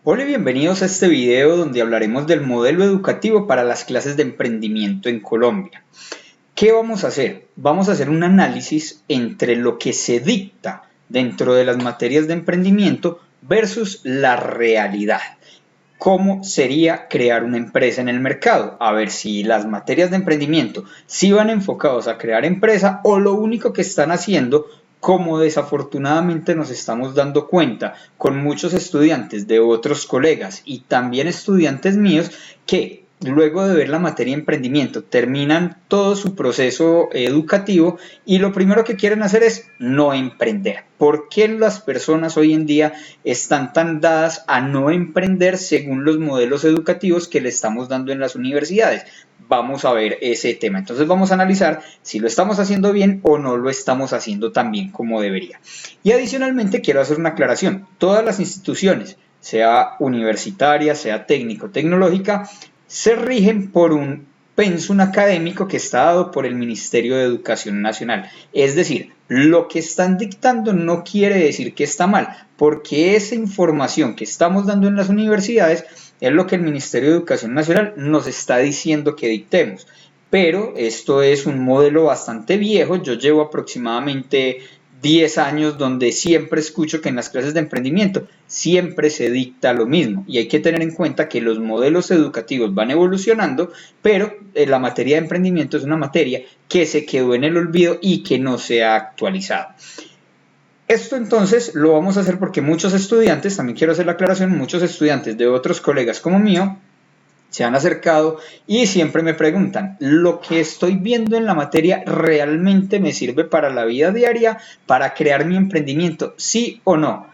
Hola y bienvenidos a este video donde hablaremos del modelo educativo para las clases de emprendimiento en Colombia. ¿Qué vamos a hacer? Vamos a hacer un análisis entre lo que se dicta dentro de las materias de emprendimiento versus la realidad. ¿Cómo sería crear una empresa en el mercado? A ver si las materias de emprendimiento sí van enfocados a crear empresa o lo único que están haciendo, como desafortunadamente nos estamos dando cuenta con muchos estudiantes de otros colegas y también estudiantes míos, que luego de ver la materia de emprendimiento terminan todo su proceso educativo y lo primero que quieren hacer es no emprender. ¿Por qué las personas hoy en día están tan dadas a no emprender según los modelos educativos que le estamos dando en las universidades? Vamos a ver ese tema. Entonces vamos a analizar si lo estamos haciendo bien o no lo estamos haciendo tan bien como debería. Y adicionalmente quiero hacer una aclaración. Todas las instituciones, sea universitaria, sea técnico-tecnológica, se rigen por un pensum académico que está dado por el Ministerio de Educación Nacional. Es decir, lo que están dictando no quiere decir que está mal, porque esa información que estamos dando en las universidades es lo que el Ministerio de Educación Nacional nos está diciendo que dictemos. Pero esto es un modelo bastante viejo. Yo llevo aproximadamente 10 años donde siempre escucho que en las clases de emprendimiento siempre se dicta lo mismo, y hay que tener en cuenta que los modelos educativos van evolucionando, pero la materia de emprendimiento es una materia que se quedó en el olvido y que no se ha actualizado. Esto entonces lo vamos a hacer porque muchos estudiantes, también quiero hacer la aclaración, muchos estudiantes de otros colegas como mío se han acercado y siempre me preguntan, ¿lo que estoy viendo en la materia realmente me sirve para la vida diaria, para crear mi emprendimiento? ¿Sí o no?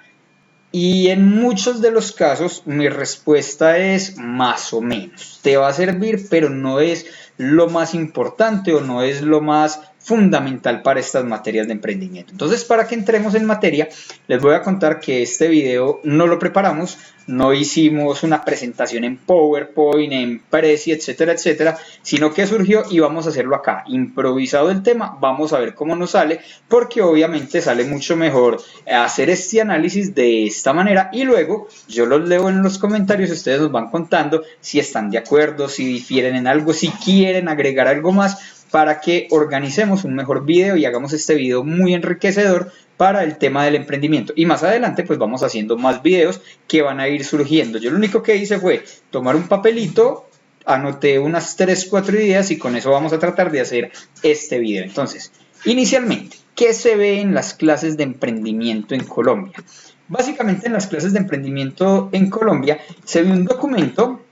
Y en muchos de los casos mi respuesta es más o menos. Te va a servir, pero no es lo más importante o no es lo más fundamental para estas materias de emprendimiento. Entonces, para que entremos en materia, les voy a contar que este video no lo preparamos, no hicimos una presentación en PowerPoint, en Prezi, etcétera, etcétera, sino que surgió y vamos a hacerlo acá, improvisado el tema. Vamos a ver cómo nos sale, porque obviamente sale mucho mejor hacer este análisis de esta manera y luego yo los leo en los comentarios y ustedes nos van contando si están de acuerdo, si difieren en algo, si quieren agregar algo más, para que organicemos un mejor video y hagamos este video muy enriquecedor para el tema del emprendimiento. Y más adelante pues vamos haciendo más videos que van a ir surgiendo. Yo lo único que hice fue tomar un papelito, anoté unas 3-4 ideas y con eso vamos a tratar de hacer este video. Entonces, inicialmente, ¿qué se ve en las clases de emprendimiento en Colombia? Básicamente en las clases de emprendimiento en Colombia se ve un documento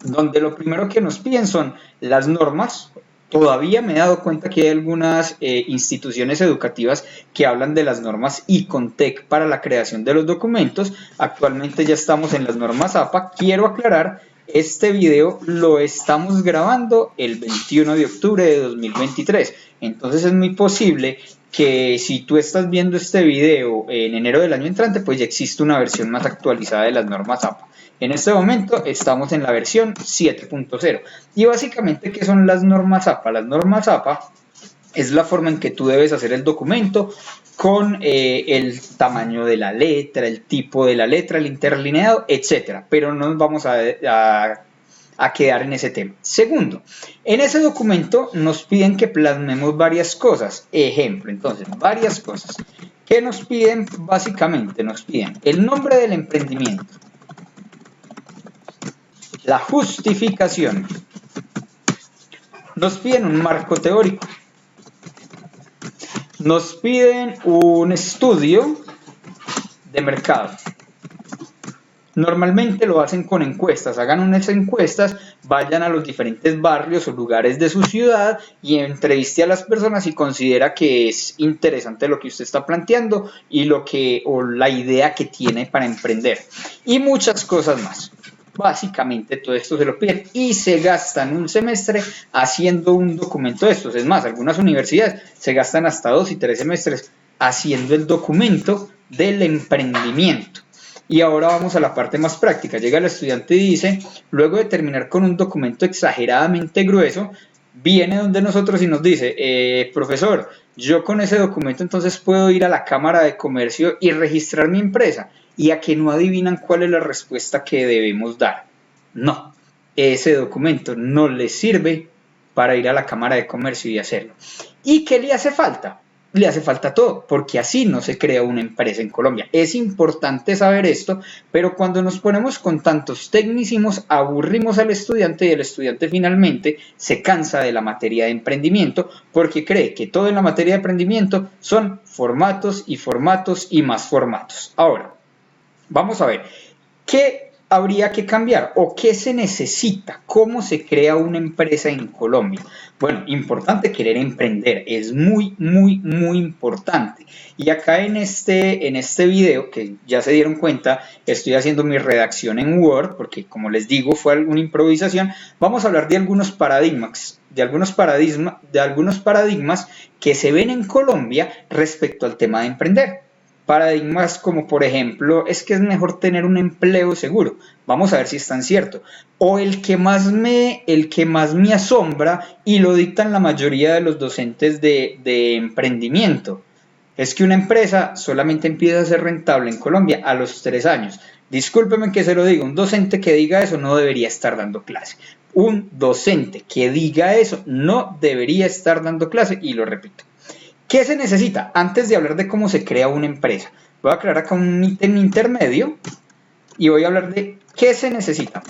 donde lo primero que nos piden son las normas. Todavía me he dado cuenta que hay algunas instituciones educativas que hablan de las normas ICONTEC para la creación de los documentos. Actualmente ya estamos en las normas APA. Quiero aclarar, este video lo estamos grabando el 21 de octubre de 2023. Entonces es muy posible que si tú estás viendo este video en enero del año entrante, pues ya existe una versión más actualizada de las normas APA. En este momento estamos en la versión 7.0. Y básicamente, ¿qué son las normas APA? Las normas APA es la forma en que tú debes hacer el documento con el tamaño de la letra, el tipo de la letra, el interlineado, etc. Pero no nos vamos a quedar en ese tema. Segundo, en ese documento nos piden que plasmemos varias cosas. Ejemplo, entonces, varias cosas. ¿Qué nos piden? Básicamente nos piden el nombre del emprendimiento, la justificación, nos piden un marco teórico, nos piden un estudio de mercado. Normalmente lo hacen con encuestas, hagan unas encuestas, vayan a los diferentes barrios o lugares de su ciudad y entreviste a las personas y considera que es interesante lo que usted está planteando y la idea que tiene para emprender, y muchas cosas más. Básicamente todo esto se lo piden y se gastan un semestre haciendo un documento de estos. Es más, algunas universidades se gastan hasta 2 y 3 semestres haciendo el documento del emprendimiento. Y ahora vamos a la parte más práctica. Llega el estudiante y dice, luego de terminar con un documento exageradamente grueso, viene donde nosotros y nos dice, profesor, yo con ese documento entonces puedo ir a la Cámara de Comercio y registrar mi empresa. y a que no adivinan cuál es la respuesta que debemos dar. No, ese documento no les sirve para ir a la Cámara de Comercio y hacerlo. ¿Y qué le hace falta? Le hace falta todo, porque así no se crea una empresa en Colombia. Es importante saber esto, pero cuando nos ponemos con tantos tecnicismos, aburrimos al estudiante y el estudiante finalmente se cansa de la materia de emprendimiento porque cree que todo en la materia de emprendimiento son formatos y formatos y más formatos. Ahora, vamos a ver, ¿qué habría que cambiar o qué se necesita? ¿Cómo se crea una empresa en Colombia? Bueno, importante querer emprender, es muy importante. Y acá en este video, que ya se dieron cuenta, estoy haciendo mi redacción en Word, porque como les digo, fue alguna improvisación. Vamos a hablar de algunos paradigmas, de algunos paradigmas que se ven en Colombia respecto al tema de emprender. Paradigmas como, por ejemplo, es que es mejor tener un empleo seguro. Vamos a ver si es tan cierto. O el que más me asombra, y lo dictan la mayoría de los docentes de emprendimiento, es que una empresa solamente empieza a ser rentable en Colombia a los 3 años. Discúlpeme que se lo diga, un docente que diga eso no debería estar dando clase. Un docente que diga eso no debería estar dando clase, y lo repito. ¿Qué se necesita? Antes de hablar de cómo se crea una empresa, voy a crear acá un ítem intermedio y voy a hablar de qué se necesita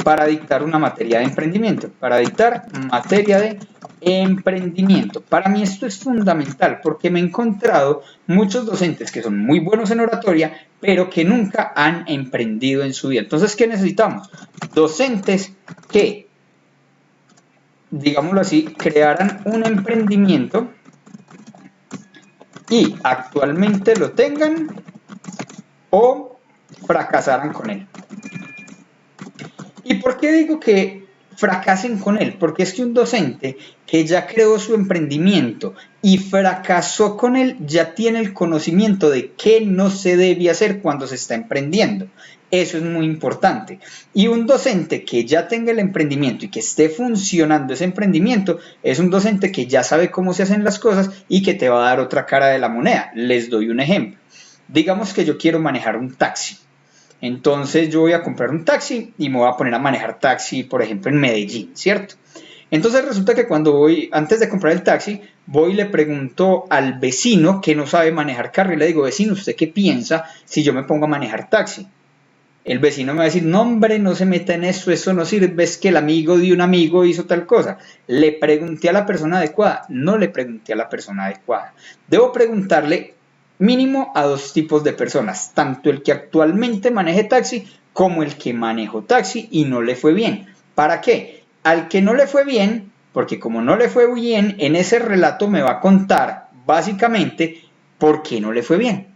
para dictar una materia de emprendimiento. Para dictar materia de emprendimiento. Para mí esto es fundamental porque me he encontrado muchos docentes que son muy buenos en oratoria, pero que nunca han emprendido en su vida. Entonces, ¿qué necesitamos? Docentes que, digámoslo así, crearan un emprendimiento y actualmente lo tengan o fracasaran con él. ¿Y por qué digo que fracasen con él? Porque es que un docente que ya creó su emprendimiento y fracasó con él ya tiene el conocimiento de qué no se debe hacer cuando se está emprendiendo. Eso es muy importante. Y un docente que ya tenga el emprendimiento y que esté funcionando ese emprendimiento es un docente que ya sabe cómo se hacen las cosas y que te va a dar otra cara de la moneda. Les doy un ejemplo. Digamos que yo quiero manejar un taxi. Entonces yo voy a comprar un taxi y me voy a poner a manejar taxi, por ejemplo, en Medellín, ¿cierto? Entonces resulta que antes de comprar el taxi, voy y le pregunto al vecino que no sabe manejar carro y le digo, vecino, ¿usted qué piensa si yo me pongo a manejar taxi? El vecino me va a decir, no hombre, no se meta en eso no sirve, es que el amigo de un amigo hizo tal cosa. ¿Le pregunté a la persona adecuada? No le pregunté a la persona adecuada. Debo preguntarle mínimo a 2 tipos de personas, tanto el que actualmente maneje taxi como el que manejó taxi y no le fue bien. ¿Para qué? Al que no le fue bien, porque como no le fue bien, en ese relato me va a contar básicamente por qué no le fue bien.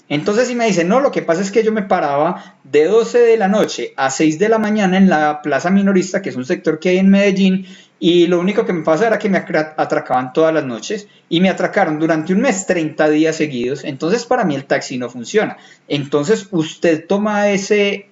Entonces si me dice, no, lo que pasa es que yo me paraba de 12 de la noche a 6 de la mañana en la plaza minorista, que es un sector que hay en Medellín, y lo único que me pasa era que me atracaban todas las noches y me atracaron durante un mes 30 días seguidos. Entonces para mí el taxi no funciona. Entonces usted toma ese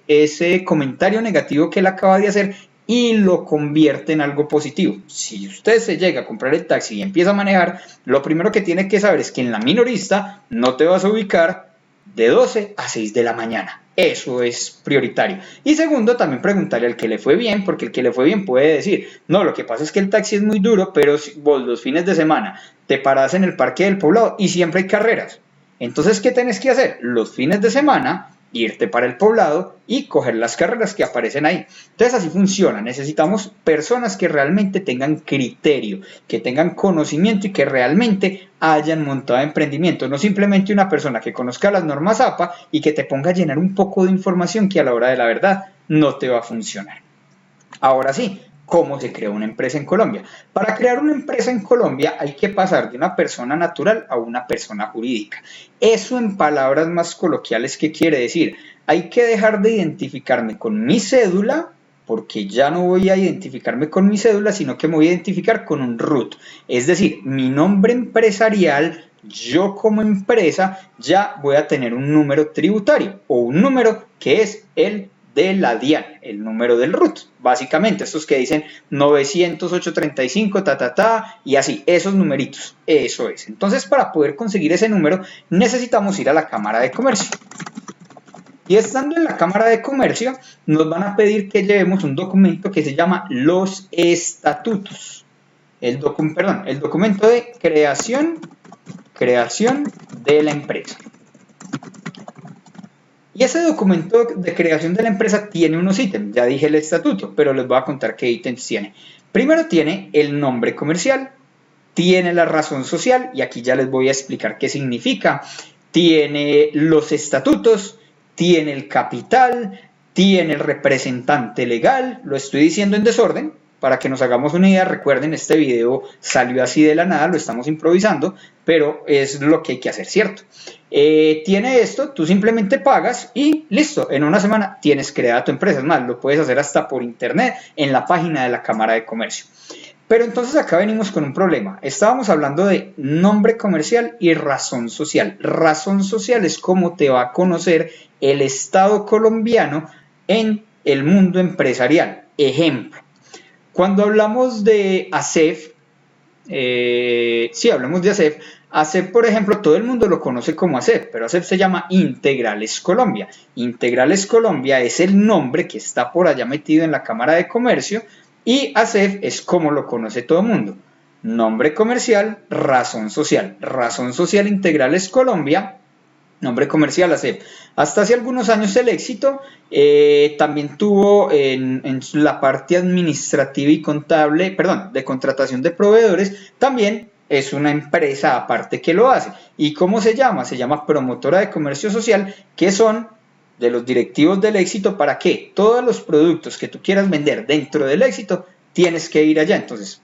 comentario negativo que él acaba de hacer y lo convierte en algo positivo. Si usted se llega a comprar el taxi y empieza a manejar, lo primero que tiene que saber es que en la minorista no te vas a ubicar de 12 a 6 de la mañana. Eso es prioritario. Y segundo, también preguntarle al que le fue bien, porque el que le fue bien puede decir, no, lo que pasa es que el taxi es muy duro, pero vos los fines de semana te parás en el Parque del Poblado y siempre hay carreras. Entonces, ¿qué tenés que hacer? Los fines de semana irte para el Poblado y coger las carreras que aparecen ahí. Entonces así funciona. Necesitamos personas que realmente tengan criterio, que tengan conocimiento y que realmente hayan montado emprendimiento. No simplemente una persona que conozca las normas APA y que te ponga a llenar un poco de información que a la hora de la verdad no te va a funcionar. Ahora sí, ¿cómo se crea una empresa en Colombia? Para crear una empresa en Colombia hay que pasar de una persona natural a una persona jurídica. Eso en palabras más coloquiales, ¿qué quiere decir? Hay que dejar de identificarme con mi cédula, porque ya no voy a identificarme con mi cédula, sino que me voy a identificar con un RUT. Es decir, mi nombre empresarial, yo como empresa, ya voy a tener un número tributario o un número que es el de la DIAN, el número del RUT, básicamente, estos que dicen 900, 835, y así, esos numeritos, eso es. Entonces, para poder conseguir ese número, necesitamos ir a la Cámara de Comercio. Y estando en la Cámara de Comercio, nos van a pedir que llevemos un documento que se llama los estatutos. El documento de creación de la empresa. Y ese documento de creación de la empresa tiene unos ítems, ya dije el estatuto, pero les voy a contar qué ítems tiene. Primero tiene el nombre comercial, tiene la razón social, y aquí ya les voy a explicar qué significa, tiene los estatutos, tiene el capital, tiene el representante legal, lo estoy diciendo en desorden, para que nos hagamos una idea. Recuerden, este video salió así de la nada, lo estamos improvisando, pero es lo que hay que hacer, ¿cierto? Tiene esto, tú simplemente pagas y listo, en una semana tienes creada tu empresa. Es más, lo puedes hacer hasta por internet en la página de la Cámara de Comercio. Pero entonces acá venimos con un problema. Estábamos hablando de nombre comercial y razón social. Razón social es cómo te va a conocer el Estado colombiano en el mundo empresarial. Ejemplo, cuando hablamos de ASEF, hablamos de ASEF. ASEF, por ejemplo, todo el mundo lo conoce como ASEF, pero ASEF se llama Integrales Colombia. Integrales Colombia es el nombre que está por allá metido en la Cámara de Comercio, y ASEF es como lo conoce todo el mundo. Nombre comercial, razón social. Razón social Integrales Colombia, nombre comercial ASEF. Hasta hace algunos años el Éxito también tuvo en la parte administrativa y contable, de contratación de proveedores, también es una empresa aparte que lo hace. ¿Y cómo se llama? Se llama Promotora de Comercio Social, que son de los directivos del Éxito. ¿Para qué? Todos los productos que tú quieras vender dentro del Éxito, tienes que ir allá. Entonces,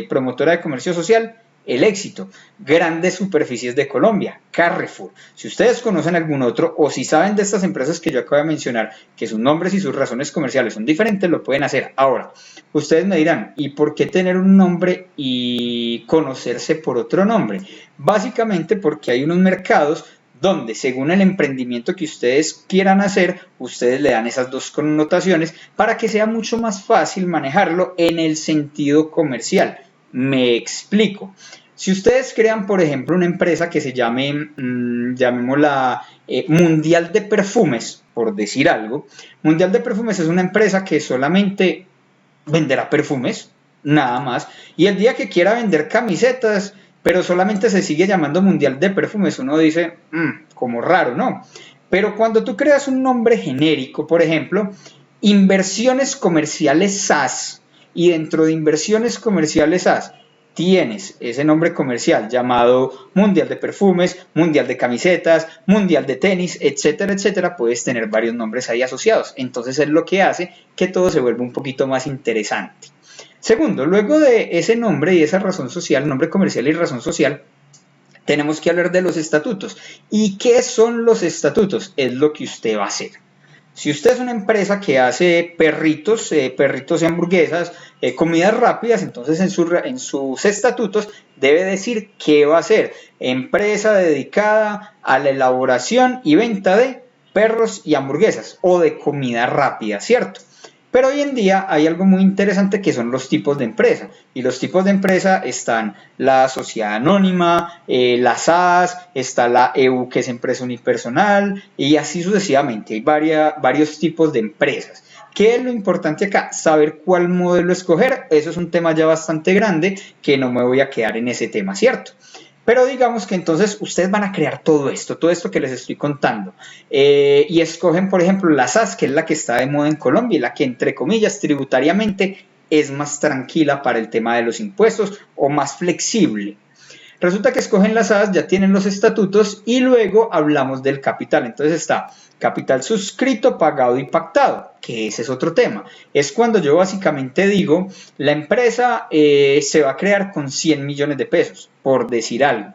Promotora de Comercio Social, el Éxito. Grandes Superficies de Colombia, Carrefour. Si ustedes conocen algún otro, o si saben de estas empresas que yo acabo de mencionar, que sus nombres y sus razones comerciales son diferentes, lo pueden hacer. Ahora, ustedes me dirán, ¿y por qué tener un nombre y conocerse por otro nombre? Básicamente porque hay unos mercados donde, según el emprendimiento que ustedes quieran hacer, ustedes le dan esas dos connotaciones para que sea mucho más fácil manejarlo en el sentido comercial. Me explico. Si ustedes crean, por ejemplo, una empresa que se llame, llamémosla Mundial de Perfumes, por decir algo. Mundial de Perfumes es una empresa que solamente venderá perfumes, nada más. Y el día que quiera vender camisetas, pero solamente se sigue llamando Mundial de Perfumes, uno dice, como raro, ¿no? Pero cuando tú creas un nombre genérico, por ejemplo, Inversiones Comerciales SAS, y dentro de Inversiones Comerciales SAS tienes ese nombre comercial llamado Mundial de Perfumes, Mundial de Camisetas, Mundial de Tenis, etcétera, etcétera, puedes tener varios nombres ahí asociados. Entonces es lo que hace que todo se vuelva un poquito más interesante. Segundo, luego de ese nombre y esa razón social, nombre comercial y razón social, tenemos que hablar de los estatutos. ¿Y qué son los estatutos? Es lo que usted va a hacer. Si usted es una empresa que hace perritos y hamburguesas, comidas rápidas, entonces en sus estatutos debe decir qué va a hacer. Empresa dedicada a la elaboración y venta de perros y hamburguesas o de comida rápida, ¿cierto? Pero hoy en día hay algo muy interesante que son los tipos de empresa. Y los tipos de empresa están la sociedad anónima, la SAS, está la EU, que es empresa unipersonal, y así sucesivamente. Hay varios tipos de empresas. ¿Qué es lo importante acá? Saber cuál modelo escoger. Eso es un tema ya bastante grande que no me voy a quedar en ese tema, ¿cierto? Pero digamos que entonces ustedes van a crear todo esto que les estoy contando, y escogen, por ejemplo, la SAS, que es la que está de moda en Colombia y la que, entre comillas, tributariamente es más tranquila para el tema de los impuestos o más flexible. Resulta que escogen las SAS, ya tienen los estatutos y luego hablamos del capital. Entonces está capital suscrito, pagado y pactado, que ese es otro tema. Es cuando yo básicamente digo, la empresa se va a crear con 100 millones de pesos, por decir algo.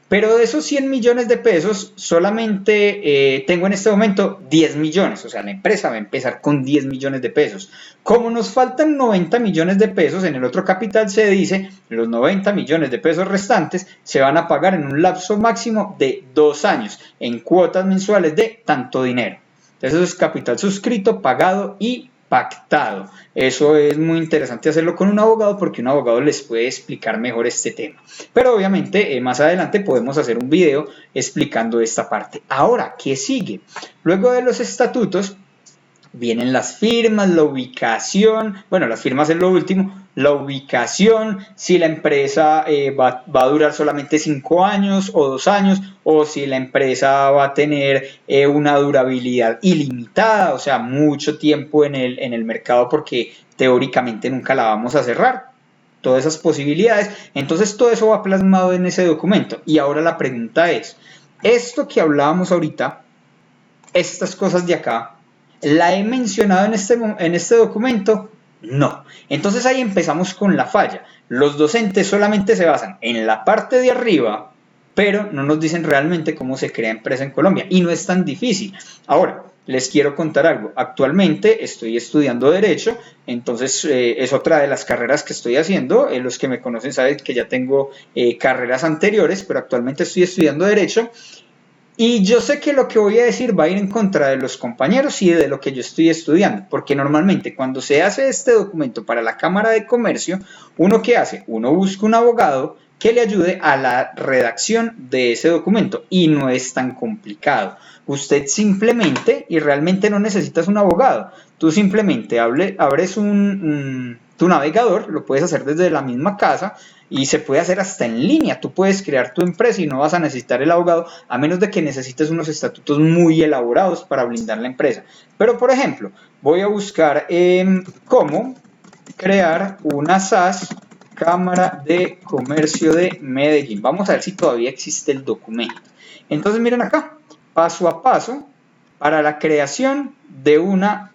Pero de esos 100 millones de pesos, solamente tengo en este momento 10 millones. O sea, la empresa va a empezar con 10 millones de pesos. Como nos faltan 90 millones de pesos, en el otro capital se dice, los 90 millones de pesos restantes se van a pagar en un lapso máximo de 2 años, en cuotas mensuales de tanto dinero. Entonces eso es capital suscrito, pagado y pactado. Eso es muy interesante hacerlo con un abogado porque un abogado les puede explicar mejor este tema. Pero obviamente más adelante podemos hacer un video explicando esta parte. Ahora, ¿qué sigue? Luego de los estatutos vienen las firmas, la ubicación, bueno, las firmas es lo último, la ubicación, si la empresa va a durar solamente 5 años o 2 años, o si la empresa va a tener una durabilidad ilimitada, o sea, mucho tiempo en el mercado porque teóricamente nunca la vamos a cerrar. Todas esas posibilidades, entonces todo eso va plasmado en ese documento. Y ahora la pregunta es, esto que hablábamos ahorita, estas cosas de acá, ¿la he mencionado en este documento? No. Entonces ahí empezamos con la falla. Los docentes solamente se basan en la parte de arriba, pero no nos dicen realmente cómo se crea empresa en Colombia. Y no es tan difícil. Ahora, les quiero contar algo. Actualmente estoy estudiando Derecho, entonces es otra de las carreras que estoy haciendo. Los que me conocen saben que ya tengo carreras anteriores, pero actualmente estoy estudiando Derecho. Y yo sé que lo que voy a decir va a ir en contra de los compañeros y de lo que yo estoy estudiando, porque normalmente cuando se hace este documento para la Cámara de Comercio, ¿uno qué hace? Uno busca un abogado que le ayude a la redacción de ese documento y no es tan complicado. Usted simplemente, y realmente no necesitas un abogado, tú simplemente abres tu navegador, lo puedes hacer desde la misma casa y se puede hacer hasta en línea. Tú puedes crear tu empresa y no vas a necesitar el abogado, a menos de que necesites unos estatutos muy elaborados para blindar la empresa. Pero, por ejemplo, voy a buscar cómo crear una SAS, Cámara de Comercio de Medellín. Vamos a ver si todavía existe el documento. Entonces, miren acá, paso a paso para la creación de una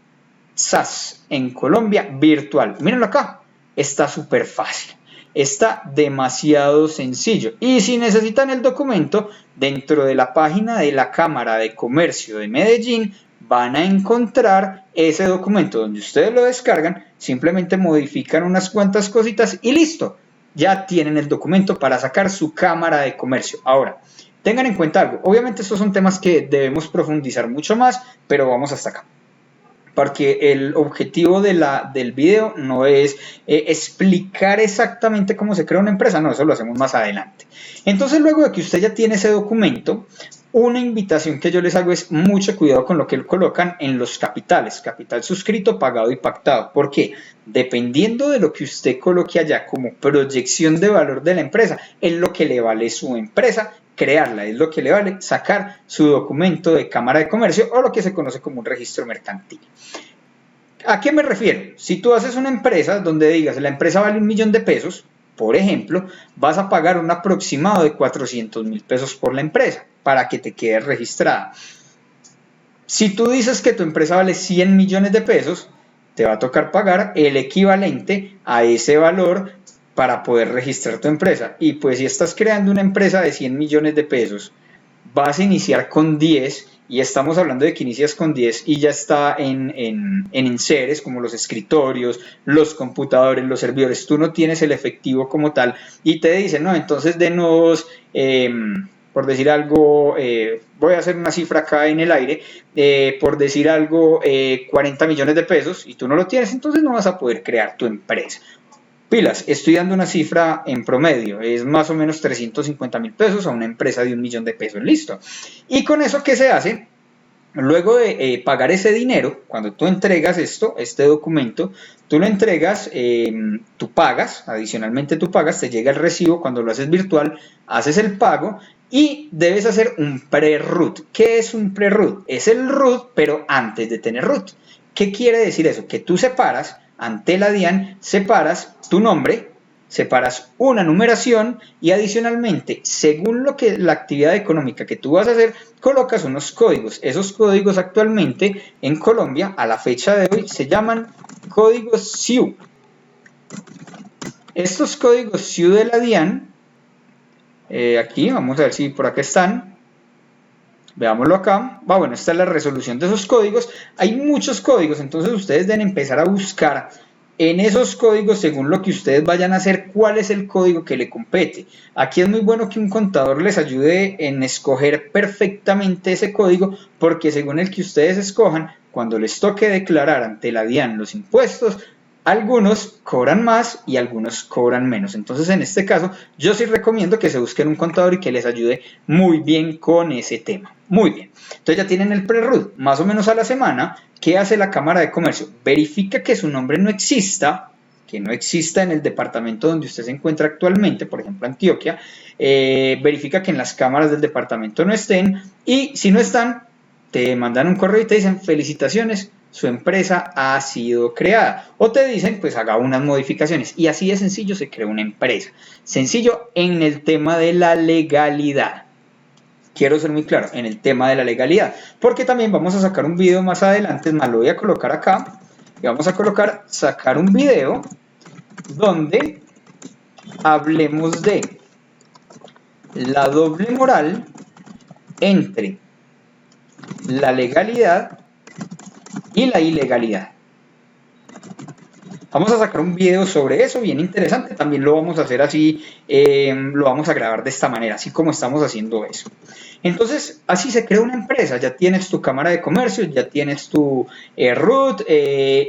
SAS en Colombia virtual. Mírenlo acá, está súper fácil. Está demasiado sencillo. Y si necesitan el documento, dentro de la página de la Cámara de Comercio de Medellín van a encontrar ese documento donde ustedes lo descargan, simplemente modifican unas cuantas cositas y listo. Ya tienen el documento para sacar su Cámara de Comercio. Ahora, tengan en cuenta algo. Obviamente estos son temas que debemos profundizar mucho más, pero vamos hasta acá. Porque el objetivo del video no es explicar exactamente cómo se crea una empresa, no, eso lo hacemos más adelante. Entonces, luego de que usted ya tiene ese documento, una invitación que yo les hago es mucho cuidado con lo que colocan en los capitales, capital suscrito, pagado y pactado. ¿Por qué? Dependiendo de lo que usted coloque allá como proyección de valor de la empresa, es lo que le vale su empresa crearla, es lo que le vale sacar su documento de Cámara de Comercio o lo que se conoce como un registro mercantil. ¿A qué me refiero? Si tú haces una empresa donde digas la empresa vale 1 millón de pesos, por ejemplo, vas a pagar un aproximado de 400.000 pesos por la empresa para que te quede registrada. Si tú dices que tu empresa vale 100 millones de pesos, te va a tocar pagar el equivalente a ese valor para poder registrar tu empresa. Y pues si estás creando una empresa de 100 millones de pesos, vas a iniciar con 10 y estamos hablando de que inicias con 10 y ya está en enseres como los escritorios, los computadores, los servidores. Tú no tienes el efectivo como tal y te dicen, no, entonces denos, por decir algo, voy a hacer una cifra acá en el aire, por decir algo, 40 millones de pesos y tú no lo tienes, entonces no vas a poder crear tu empresa. Pilas, estoy dando una cifra en promedio, es más o menos 350.000 pesos a una empresa de 1 millón de pesos, listo. Y con eso, ¿qué se hace? Luego de pagar ese dinero, cuando tú entregas este documento, tú lo entregas, tú pagas, adicionalmente tú pagas, te llega el recibo, cuando lo haces virtual, haces el pago y debes hacer un pre-root. ¿Qué es un pre-root? Es el root, pero antes de tener root. ¿Qué quiere decir eso? Que tú separas ante la DIAN, separas tu nombre, separas una numeración y adicionalmente, según lo que la actividad económica que tú vas a hacer, colocas unos códigos. Esos códigos actualmente en Colombia, a la fecha de hoy, se llaman códigos SIU. Estos códigos SIU de la DIAN, aquí, vamos a ver si por acá están. Veámoslo acá. Bueno, esta es la resolución de esos códigos. Hay muchos códigos, entonces ustedes deben empezar a buscar en esos códigos, según lo que ustedes vayan a hacer, cuál es el código que le compete. Aquí es muy bueno que un contador les ayude en escoger perfectamente ese código, porque según el que ustedes escojan, cuando les toque declarar ante la DIAN los impuestos, algunos cobran más y algunos cobran menos. Entonces, en este caso, yo sí recomiendo que se busquen un contador y que les ayude muy bien con ese tema. Muy bien. Entonces ya tienen el pre-RUT, más o menos a la semana. ¿Qué hace la Cámara de Comercio? Verifica que su nombre no exista, que no exista en el departamento donde usted se encuentra actualmente, por ejemplo Antioquia, verifica que en las cámaras del departamento no estén, y si no están, te mandan un correo y te dicen felicitaciones, su empresa ha sido creada, o te dicen pues haga unas modificaciones, y así de sencillo se crea una empresa. Sencillo en el tema de la legalidad. Quiero ser muy claro en el tema de la legalidad, porque también vamos a sacar un video más adelante, es más, lo voy a colocar acá, y vamos a colocar sacar un video donde hablemos de la doble moral entre la legalidad y la ilegalidad. Vamos a sacar un video sobre eso, bien interesante, también lo vamos a hacer así, lo vamos a grabar de esta manera, así como estamos haciendo eso. Entonces, así se crea una empresa, ya tienes tu Cámara de Comercio, ya tienes tu RUT,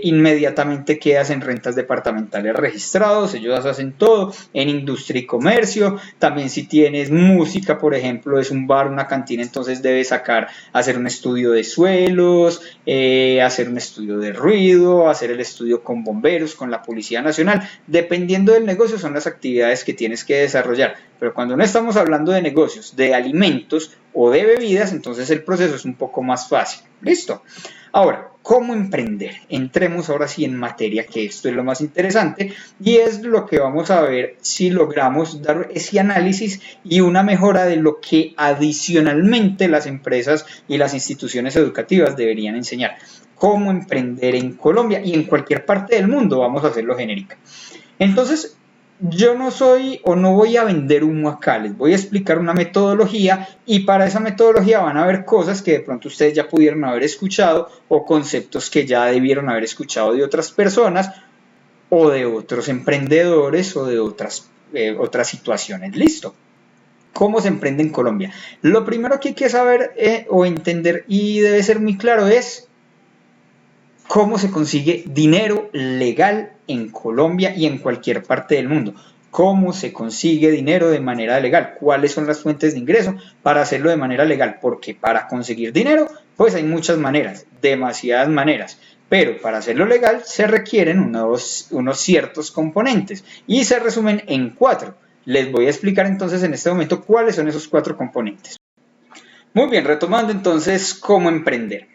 inmediatamente quedas en rentas departamentales registrados, ellos hacen todo, en industria y comercio, también si tienes música, por ejemplo, es un bar, una cantina, entonces debes hacer un estudio de suelos, hacer un estudio de ruido, hacer el estudio con bomberos, con la Policía Nacional, dependiendo del negocio son las actividades que tienes que desarrollar, pero cuando no estamos hablando de negocios, de alimentos o de bebidas, entonces el proceso es un poco más fácil. ¿Listo? Ahora, ¿cómo emprender? Entremos ahora sí en materia, que esto es lo más interesante y es lo que vamos a ver si logramos dar ese análisis y una mejora de lo que adicionalmente las empresas y las instituciones educativas deberían enseñar. Cómo emprender en Colombia y en cualquier parte del mundo, vamos a hacerlo genérica. Entonces, yo no soy o no voy a vender humo acá, les voy a explicar una metodología y para esa metodología van a haber cosas que de pronto ustedes ya pudieron haber escuchado o conceptos que ya debieron haber escuchado de otras personas o de otros emprendedores o de otras situaciones. Listo. ¿Cómo se emprende en Colombia? Lo primero que hay que saber o entender y debe ser muy claro es cómo se consigue dinero legal en Colombia y en cualquier parte del mundo. ¿Cómo se consigue dinero de manera legal? ¿Cuáles son las fuentes de ingreso para hacerlo de manera legal? Porque para conseguir dinero, pues hay muchas maneras, demasiadas maneras. Pero para hacerlo legal se requieren unos ciertos componentes y se resumen en 4. Les voy a explicar entonces en este momento cuáles son esos 4 componentes. Muy bien, retomando entonces cómo emprender.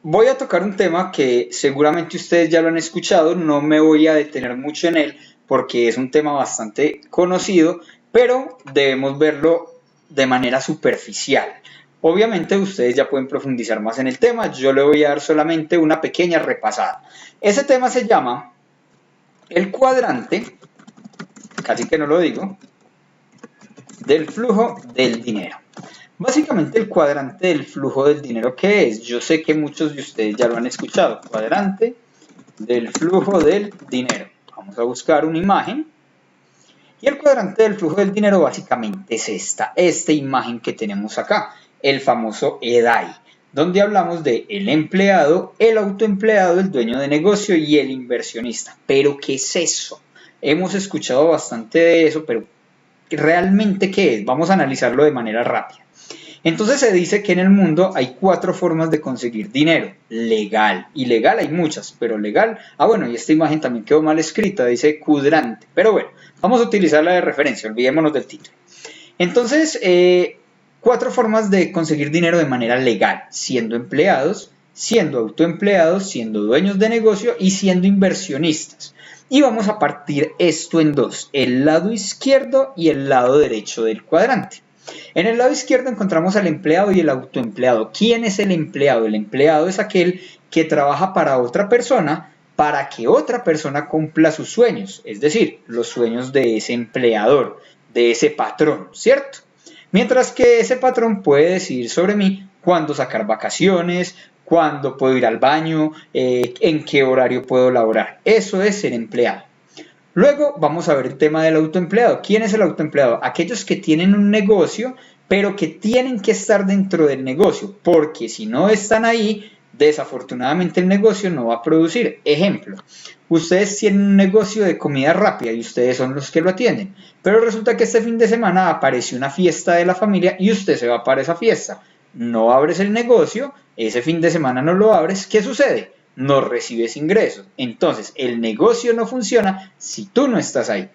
Voy a tocar un tema que seguramente ustedes ya lo han escuchado, no me voy a detener mucho en él porque es un tema bastante conocido, pero debemos verlo de manera superficial. Obviamente ustedes ya pueden profundizar más en el tema, yo le voy a dar solamente una pequeña repasada. Ese tema se llama el cuadrante, casi que no lo digo, del flujo del dinero. Básicamente el cuadrante del flujo del dinero, ¿qué es? Yo sé que muchos de ustedes ya lo han escuchado. Cuadrante del flujo del dinero. Vamos a buscar una imagen. Y el cuadrante del flujo del dinero básicamente es esta imagen que tenemos acá. El famoso EDAI, donde hablamos de el empleado, el autoempleado, el dueño de negocio y el inversionista. ¿Pero qué es eso? Hemos escuchado bastante de eso, pero ¿realmente qué es? Vamos a analizarlo de manera rápida. Entonces se dice que en el mundo hay 4 formas de conseguir dinero. Legal. Ilegal hay muchas, pero legal. Bueno, y esta imagen también quedó mal escrita, dice cuadrante. Pero bueno, vamos a utilizarla de referencia, olvidémonos del título. Entonces, 4 formas de conseguir dinero de manera legal, siendo empleados, siendo autoempleados, siendo dueños de negocio y siendo inversionistas. Y vamos a partir esto en 2, el lado izquierdo y el lado derecho del cuadrante. En el lado izquierdo encontramos al empleado y el autoempleado. ¿Quién es el empleado? El empleado es aquel que trabaja para otra persona para que otra persona cumpla sus sueños, es decir, los sueños de ese empleador, de ese patrón, ¿cierto? Mientras que ese patrón puede decidir sobre mí cuándo sacar vacaciones, cuándo puedo ir al baño, en qué horario puedo laborar. Eso es ser empleado. Luego vamos a ver el tema del autoempleado. ¿Quién es el autoempleado? Aquellos que tienen un negocio, pero que tienen que estar dentro del negocio, porque si no están ahí, desafortunadamente el negocio no va a producir. Ejemplo, ustedes tienen un negocio de comida rápida y ustedes son los que lo atienden, pero resulta que este fin de semana apareció una fiesta de la familia y usted se va para esa fiesta. No abres el negocio, ese fin de semana no lo abres, ¿qué sucede? No recibes ingresos. Entonces, el negocio no funciona si tú no estás ahí.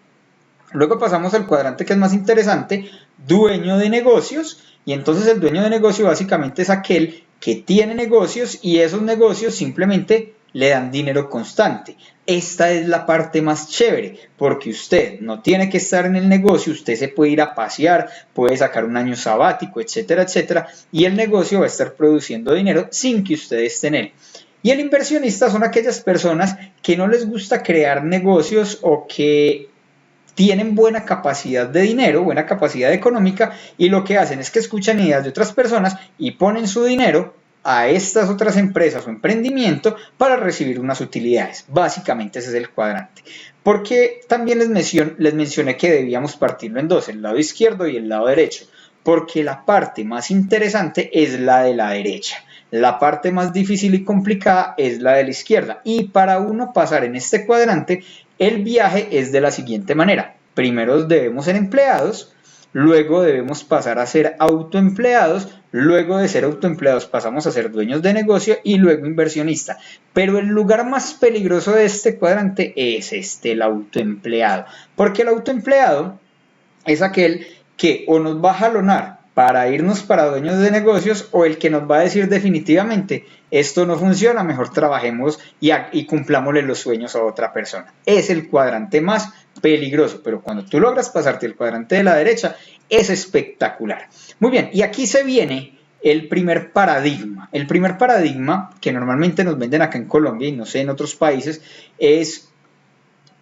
Luego pasamos al cuadrante que es más interesante, dueño de negocios, y entonces el dueño de negocio básicamente es aquel que tiene negocios y esos negocios simplemente le dan dinero constante. Esta es la parte más chévere, porque usted no tiene que estar en el negocio, usted se puede ir a pasear, puede sacar un año sabático, etcétera, etcétera, y el negocio va a estar produciendo dinero sin que usted esté en él. Y el inversionista son aquellas personas que no les gusta crear negocios o que tienen buena capacidad de dinero, buena capacidad económica, y lo que hacen es que escuchan ideas de otras personas y ponen su dinero a estas otras empresas o emprendimiento para recibir unas utilidades. Básicamente ese es el cuadrante. Porque también les mencioné que debíamos partirlo en dos, el lado izquierdo y el lado derecho, porque la parte más interesante es la de la derecha. La parte más difícil y complicada es la de la izquierda. Y para uno pasar en este cuadrante, el viaje es de la siguiente manera. Primero debemos ser empleados, luego debemos pasar a ser autoempleados, luego de ser autoempleados pasamos a ser dueños de negocio y luego inversionista. Pero el lugar más peligroso de este cuadrante es el autoempleado. Porque el autoempleado es aquel que o nos va a jalonar para irnos para dueños de negocios o el que nos va a decir definitivamente esto no funciona, mejor trabajemos y cumplámosle los sueños a otra persona. Es el cuadrante más peligroso, pero cuando tú logras pasarte el cuadrante de la derecha es espectacular. Muy bien, y aquí se viene el primer paradigma. El primer paradigma que normalmente nos venden acá en Colombia y no sé en otros países es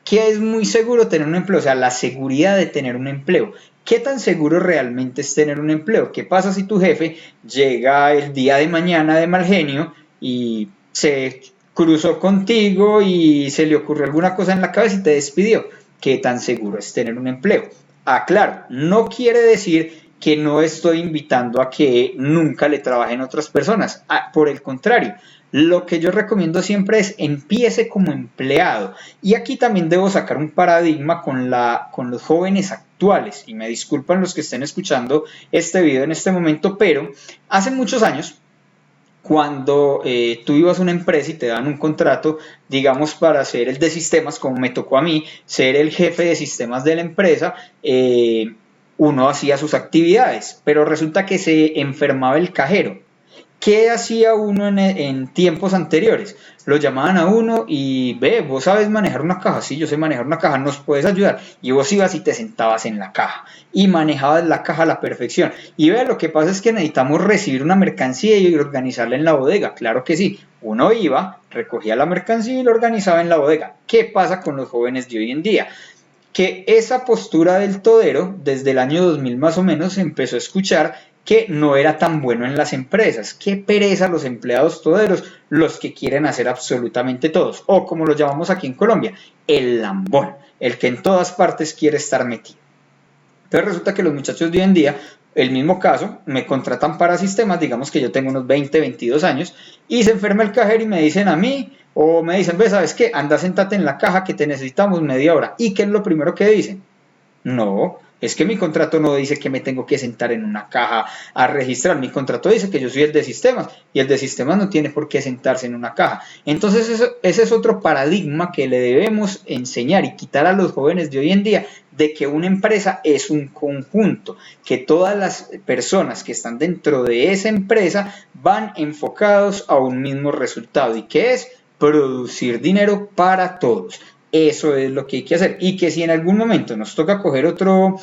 que es muy seguro tener un empleo, o sea, la seguridad de tener un empleo. ¿Qué tan seguro realmente es tener un empleo? ¿Qué pasa si tu jefe llega el día de mañana de mal genio y se cruzó contigo y se le ocurrió alguna cosa en la cabeza y te despidió? ¿Qué tan seguro es tener un empleo? Ah, claro, no quiere decir que no estoy invitando a que nunca le trabajen otras personas. Ah, por el contrario, lo que yo recomiendo siempre es empiece como empleado. Y aquí también debo sacar un paradigma con los jóvenes actuales. Y me disculpan los que estén escuchando este video en este momento, pero hace muchos años, cuando tú ibas a una empresa y te dan un contrato, digamos, para ser el de sistemas, como me tocó a mí, ser el jefe de sistemas de la empresa, uno hacía sus actividades, pero resulta que se enfermaba el cajero. ¿Qué hacía uno en tiempos anteriores? Lo llamaban a uno y ve, vos sabes manejar una caja, sí, yo sé manejar una caja, nos puedes ayudar. Y vos ibas y te sentabas en la caja y manejabas la caja a la perfección. Y ve, lo que pasa es que necesitamos recibir una mercancía y organizarla en la bodega. Claro que sí, uno iba, recogía la mercancía y la organizaba en la bodega. ¿Qué pasa con los jóvenes de hoy en día? Que esa postura del todero, desde el año 2000 más o menos, se empezó a escuchar que no era tan bueno en las empresas. Qué pereza los empleados toderos, los que quieren hacer absolutamente todos, o como lo llamamos aquí en Colombia, el lambón, el que en todas partes quiere estar metido. Entonces resulta que los muchachos de hoy en día, el mismo caso, me contratan para sistemas, digamos que yo tengo unos 20, 22 años, y se enferma el cajero y me dicen a mí, o me dicen, ve, ¿sabes qué? Anda, sentate en la caja que te necesitamos media hora. ¿Y qué es lo primero que dicen? No, es que mi contrato no dice que me tengo que sentar en una caja a registrar. Mi contrato dice que yo soy el de sistemas y el de sistemas no tiene por qué sentarse en una caja. Entonces ese es otro paradigma que le debemos enseñar y quitar a los jóvenes de hoy en día, de que una empresa es un conjunto, que todas las personas que están dentro de esa empresa van enfocados a un mismo resultado y que es producir dinero para todos. Eso es lo que hay que hacer. Y que si en algún momento nos toca coger otro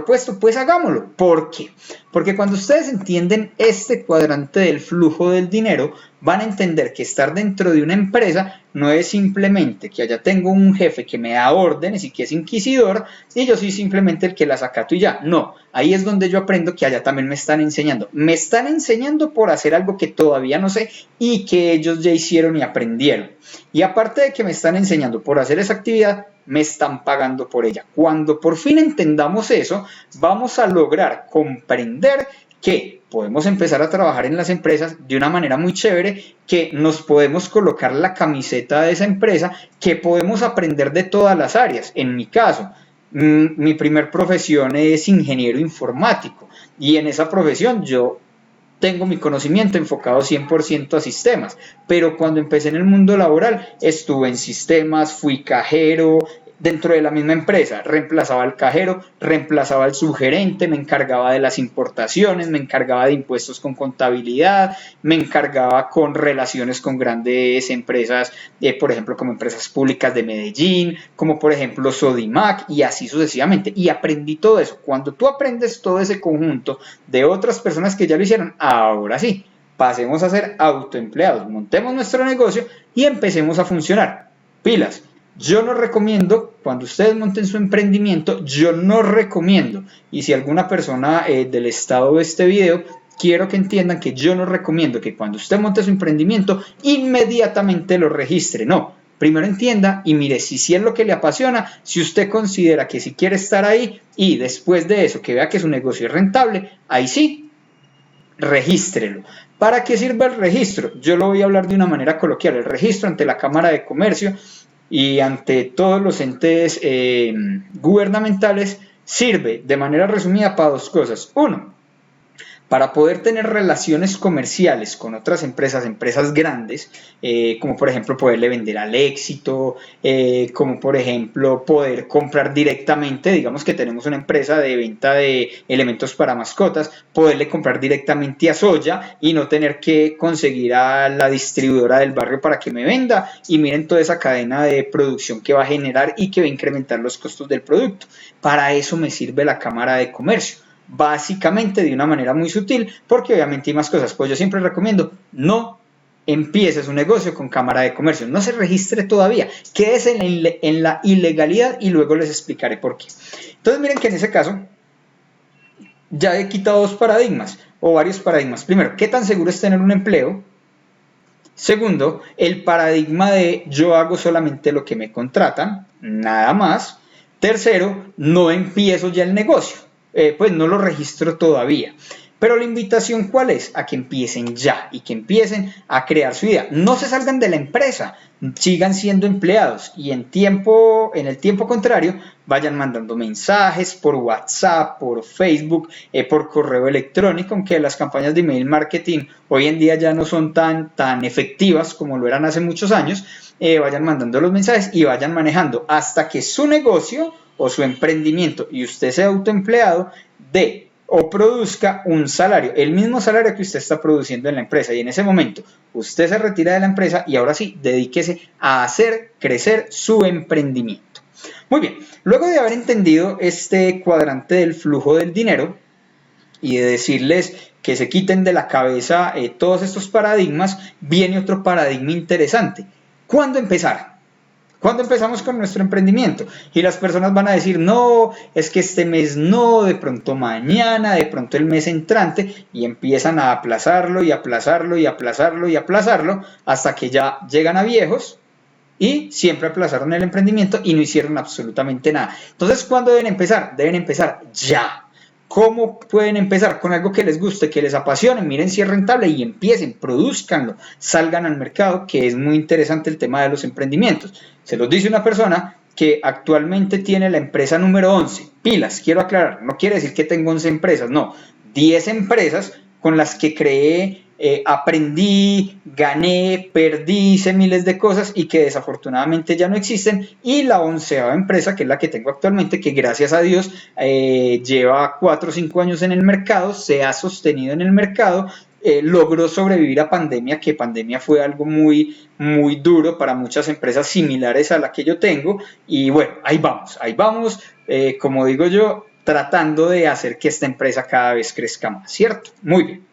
puesto, pues hagámoslo. ¿Por qué? Porque cuando ustedes entienden este cuadrante del flujo del dinero, van a entender que estar dentro de una empresa no es simplemente que allá tengo un jefe que me da órdenes y que es inquisidor y yo soy simplemente el que las acato y ya. No, ahí es donde yo aprendo que allá también me están enseñando. Me están enseñando por hacer algo que todavía no sé y que ellos ya hicieron y aprendieron. Y aparte de que me están enseñando por hacer esa actividad, me están pagando por ella. Cuando por fin entendamos eso, vamos a lograr comprender que podemos empezar a trabajar en las empresas de una manera muy chévere, que nos podemos colocar la camiseta de esa empresa, que podemos aprender de todas las áreas. En mi caso, mi primer profesión es ingeniero informático y en esa profesión yo tengo mi conocimiento enfocado 100% a sistemas, pero cuando empecé en el mundo laboral estuve en sistemas, fui cajero, dentro de la misma empresa, reemplazaba al cajero, reemplazaba al subgerente, me encargaba de las importaciones, me encargaba de impuestos con contabilidad, me encargaba con relaciones con grandes empresas, por ejemplo, como empresas públicas de Medellín, como por ejemplo Sodimac y así sucesivamente. Y aprendí todo eso. Cuando tú aprendes todo ese conjunto de otras personas que ya lo hicieron, ahora sí, pasemos a ser autoempleados, montemos nuestro negocio y empecemos a funcionar. Pilas. Yo no recomiendo, cuando ustedes monten su emprendimiento, yo no recomiendo, y si alguna persona del estado ve este video, quiero que entiendan que yo no recomiendo que cuando usted monte su emprendimiento, inmediatamente lo registre, no. Primero entienda y mire si es lo que le apasiona, si usted considera que si quiere estar ahí y después de eso que vea que su negocio es rentable, ahí sí, regístrelo. ¿Para qué sirve el registro? Yo lo voy a hablar de una manera coloquial, el registro ante la Cámara de Comercio y ante todos los entes gubernamentales sirve de manera resumida para dos cosas. Uno, para poder tener relaciones comerciales con otras empresas, empresas grandes, como por ejemplo poderle vender al éxito, como por ejemplo poder comprar directamente, digamos que tenemos una empresa de venta de elementos para mascotas, poderle comprar directamente a Soya y no tener que conseguir a la distribuidora del barrio para que me venda, y miren toda esa cadena de producción que va a generar y que va a incrementar los costos del producto. Para eso me sirve la Cámara de Comercio. Básicamente de una manera muy sutil, porque obviamente hay más cosas. Pues yo siempre recomiendo, no empiece su negocio con Cámara de Comercio, no se registre todavía, quédese en la ilegalidad y luego les explicaré por qué. Entonces miren que en ese caso ya he quitado dos paradigmas o varios paradigmas. Primero, ¿qué tan seguro es tener un empleo? Segundo, el paradigma de yo hago solamente lo que me contratan, nada más. Tercero, no empiezo ya el negocio. Pues no lo registro todavía. Pero la invitación, ¿cuál es? A que empiecen ya y que empiecen a crear su idea. No se salgan de la empresa, sigan siendo empleados y en el tiempo contrario vayan mandando mensajes por WhatsApp, por Facebook, por correo electrónico, aunque las campañas de email marketing hoy en día ya no son tan efectivas como lo eran hace muchos años. Vayan mandando los mensajes y vayan manejando hasta que su negocio o su emprendimiento y usted sea autoempleado o produzca un salario, el mismo salario que usted está produciendo en la empresa, y en ese momento usted se retira de la empresa y ahora sí, dedíquese a hacer crecer su emprendimiento. Muy bien, luego de haber entendido este cuadrante del flujo del dinero y de decirles que se quiten de la cabeza todos estos paradigmas, viene otro paradigma interesante. ¿Cuándo empezar? ¿Cuándo empezamos con nuestro emprendimiento? Y las personas van a decir, no, es que este mes no, de pronto mañana, de pronto el mes entrante, y empiezan a aplazarlo y aplazarlo y aplazarlo y aplazarlo hasta que ya llegan a viejos y siempre aplazaron el emprendimiento y no hicieron absolutamente nada. Entonces, ¿cuándo deben empezar? Deben empezar ya. ¿Cómo pueden empezar? Con algo que les guste, que les apasione, miren si es rentable y empiecen, produzcanlo, salgan al mercado, que es muy interesante el tema de los emprendimientos. Se los dice una persona que actualmente tiene la empresa número 11. Pilas, quiero aclarar, no quiere decir que tengo 11 empresas, no, 10 empresas con las que creé, aprendí, gané, perdí, hice miles de cosas y que desafortunadamente ya no existen, y la 11ª empresa, que es la que tengo actualmente, que gracias a Dios lleva 4 o 5 años en el mercado, se ha sostenido en el mercado, logró sobrevivir a pandemia, que pandemia fue algo muy duro para muchas empresas similares a la que yo tengo, y bueno, ahí vamos, como digo yo, tratando de hacer que esta empresa cada vez crezca más, ¿cierto? Muy bien.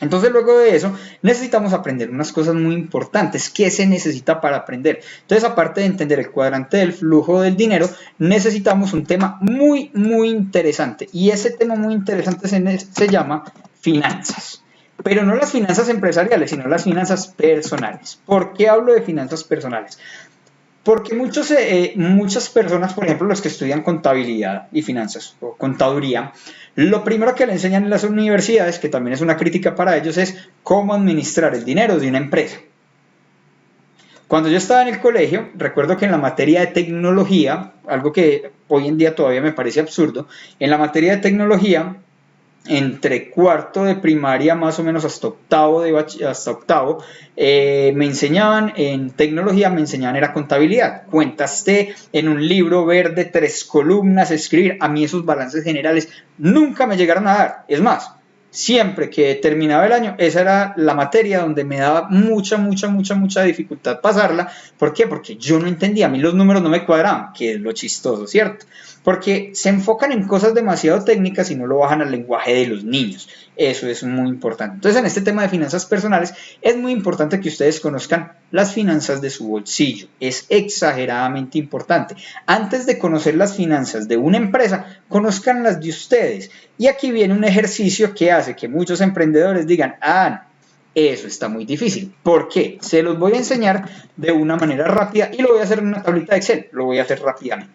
Entonces luego de eso necesitamos aprender unas cosas muy importantes. ¿Qué se necesita para aprender? Entonces, aparte de entender el cuadrante del flujo del dinero, necesitamos un tema muy interesante, y ese tema muy interesante se llama finanzas. Pero no las finanzas empresariales, sino las finanzas personales. ¿Por qué hablo de finanzas personales? Porque muchas personas, por ejemplo, los que estudian contabilidad y finanzas o contaduría, lo primero que le enseñan en las universidades, que también es una crítica para ellos, es cómo administrar el dinero de una empresa. Cuando yo estaba en el colegio, recuerdo que en la materia de tecnología, algo que hoy en día todavía me parece absurdo, en la materia de tecnología, entre cuarto de primaria más o menos hasta octavo, me enseñaban en tecnología, me enseñaban era contabilidad, cuentas T en un libro verde, 3 columnas, escribir. A mí esos balances generales nunca me llegaron a dar. Es más, siempre que terminaba el año, esa era la materia donde me daba mucha dificultad pasarla. ¿Por qué? Porque yo no entendía, a mí los números no me cuadraban, que es lo chistoso, ¿cierto? Porque se enfocan en cosas demasiado técnicas y no lo bajan al lenguaje de los niños. Eso es muy importante. Entonces, en este tema de finanzas personales, es muy importante que ustedes conozcan las finanzas de su bolsillo. Es exageradamente importante. Antes de conocer las finanzas de una empresa, conozcan las de ustedes. Y aquí viene un ejercicio que hace que muchos emprendedores digan, eso está muy difícil. ¿Por qué? Se los voy a enseñar de una manera rápida y lo voy a hacer en una tablita de Excel. Lo voy a hacer rápidamente.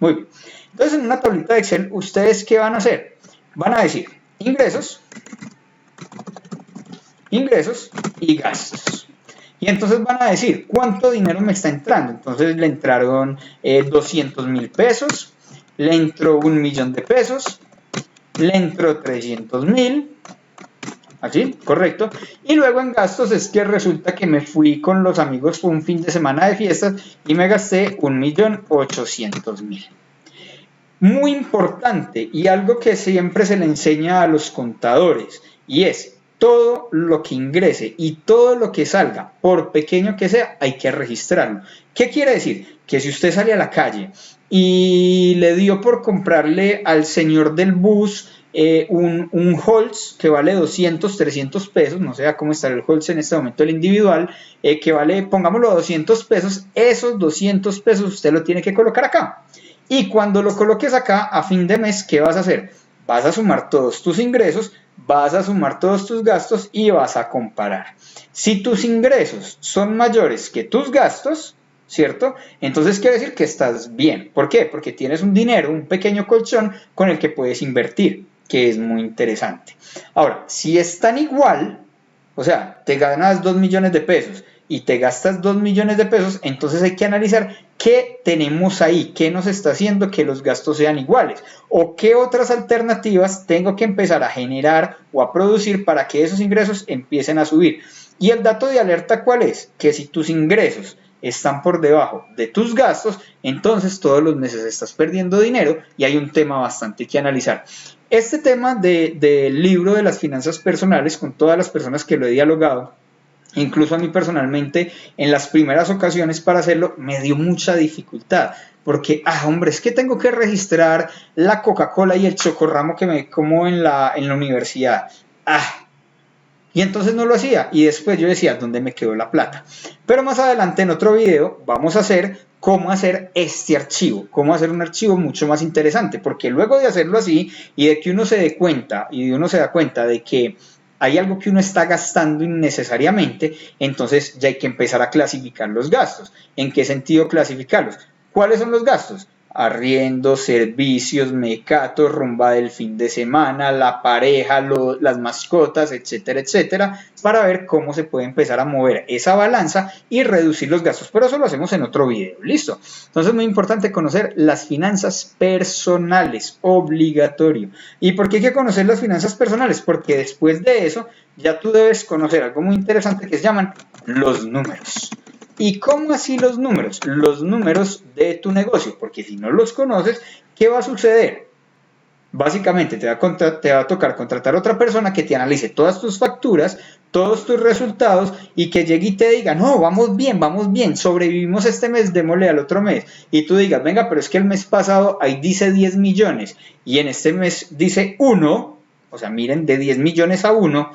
Muy bien. Entonces, en una tablita de Excel, ¿ustedes qué van a hacer? Van a decir ingresos y gastos. Y entonces van a decir cuánto dinero me está entrando. Entonces le entraron 200,000 pesos, le entró 1,000,000 de pesos, le entró 300,000. Así, correcto. Y luego en gastos es que resulta que me fui con los amigos por un fin de semana de fiestas y me gasté 1,800,000. Muy importante y algo que siempre se le enseña a los contadores, y es todo lo que ingrese y todo lo que salga, por pequeño que sea, hay que registrarlo. ¿Qué quiere decir? Que si usted sale a la calle y le dio por comprarle al señor del bus un Holz que vale 200, 300 pesos, no sé cómo está el Holz en este momento, el individual, que vale, pongámoslo, 200 pesos, esos 200 pesos usted lo tiene que colocar acá. Y cuando lo coloques acá, a fin de mes, ¿qué vas a hacer? Vas a sumar todos tus ingresos, vas a sumar todos tus gastos y vas a comparar. Si tus ingresos son mayores que tus gastos, ¿cierto? Entonces quiere decir que estás bien. ¿Por qué? Porque tienes un dinero, un pequeño colchón con el que puedes invertir, que es muy interesante. Ahora, si están igual, o sea, te ganas 2 millones de pesos y te gastas 2 millones de pesos, entonces hay que analizar qué tenemos ahí, qué nos está haciendo que los gastos sean iguales, o qué otras alternativas tengo que empezar a generar o a producir para que esos ingresos empiecen a subir. Y el dato de alerta, ¿cuál es? Que si tus ingresos están por debajo de tus gastos, entonces todos los meses estás perdiendo dinero y hay un tema bastante que analizar. Este tema del libro de las finanzas personales, con todas las personas que lo he dialogado, incluso a mí personalmente, en las primeras ocasiones para hacerlo, me dio mucha dificultad. Porque, hombre, es que tengo que registrar la Coca-Cola y el chocorramo que me como en la universidad. Y entonces no lo hacía. Y después yo decía, ¿dónde me quedó la plata? Pero más adelante en otro video vamos a hacer cómo hacer este archivo, cómo hacer un archivo mucho más interesante. Porque luego de hacerlo así y de que uno se dé cuenta, y uno se da cuenta de que hay algo que uno está gastando innecesariamente, entonces ya hay que empezar a clasificar los gastos. ¿En qué sentido clasificarlos? ¿Cuáles son los gastos? Arriendo, servicios, mecatos, rumba del fin de semana, la pareja, las mascotas, etcétera, etcétera, para ver cómo se puede empezar a mover esa balanza y reducir los gastos. Pero eso lo hacemos en otro video, ¿listo? Entonces es muy importante conocer las finanzas personales, obligatorio. ¿Y por qué hay que conocer las finanzas personales? Porque después de eso ya tú debes conocer algo muy interesante que se llaman los números. ¿Y cómo así los números? Los números de tu negocio, porque si no los conoces, ¿qué va a suceder? Básicamente te va a tocar contratar a otra persona que te analice todas tus facturas, todos tus resultados y que llegue y te diga, no, vamos bien, sobrevivimos este mes, démosle al otro mes. Y tú digas, venga, pero es que el mes pasado ahí dice 10 millones y en este mes dice 1, o sea, miren, de 10 millones a 1,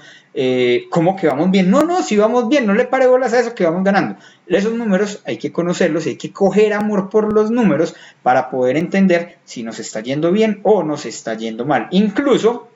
¿cómo que vamos bien? No, si vamos bien, no le pare bolas a eso, que vamos ganando. Esos números hay que conocerlos, hay que coger amor por los números para poder entender si nos está yendo bien o nos está yendo mal. Incluso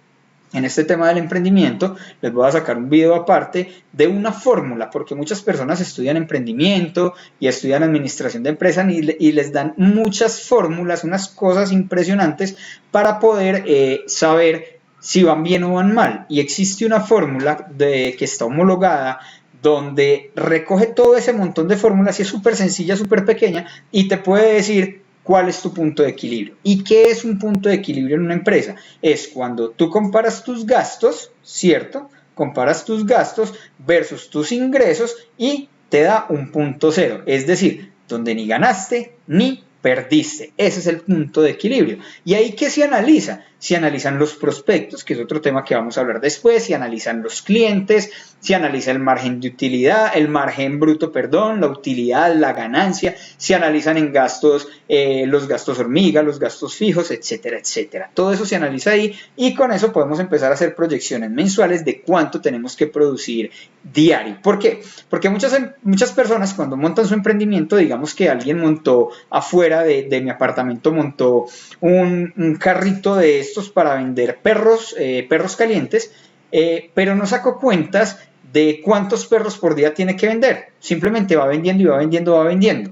en este tema del emprendimiento les voy a sacar un video aparte de una fórmula, porque muchas personas estudian emprendimiento y estudian administración de empresas y les dan muchas fórmulas, unas cosas impresionantes para poder saber si van bien o van mal. Y existe una fórmula que está homologada donde recoge todo ese montón de fórmulas y es súper sencilla, súper pequeña y te puede decir cuál es tu punto de equilibrio. ¿Y qué es un punto de equilibrio en una empresa? Es cuando tú comparas tus gastos, ¿cierto? Comparas tus gastos versus tus ingresos y te da un punto cero, es decir, donde ni ganaste ni perdiste. Ese es el punto de equilibrio. ¿Y ahí qué se analiza? Se analizan los prospectos, que es otro tema que vamos a hablar después, se analizan los clientes, se analiza el margen de utilidad, el margen bruto, perdón, la utilidad, la ganancia, se analizan en gastos, los gastos hormiga, los gastos fijos, etcétera, etcétera. Todo eso se analiza ahí y con eso podemos empezar a hacer proyecciones mensuales de cuánto tenemos que producir diario. ¿Por qué? Porque muchas personas cuando montan su emprendimiento, digamos que alguien montó afuera de mi apartamento, montó un carrito de estos para vender perros calientes, pero no sacó cuentas de cuántos perros por día tiene que vender. Simplemente va vendiendo y va vendiendo, va vendiendo.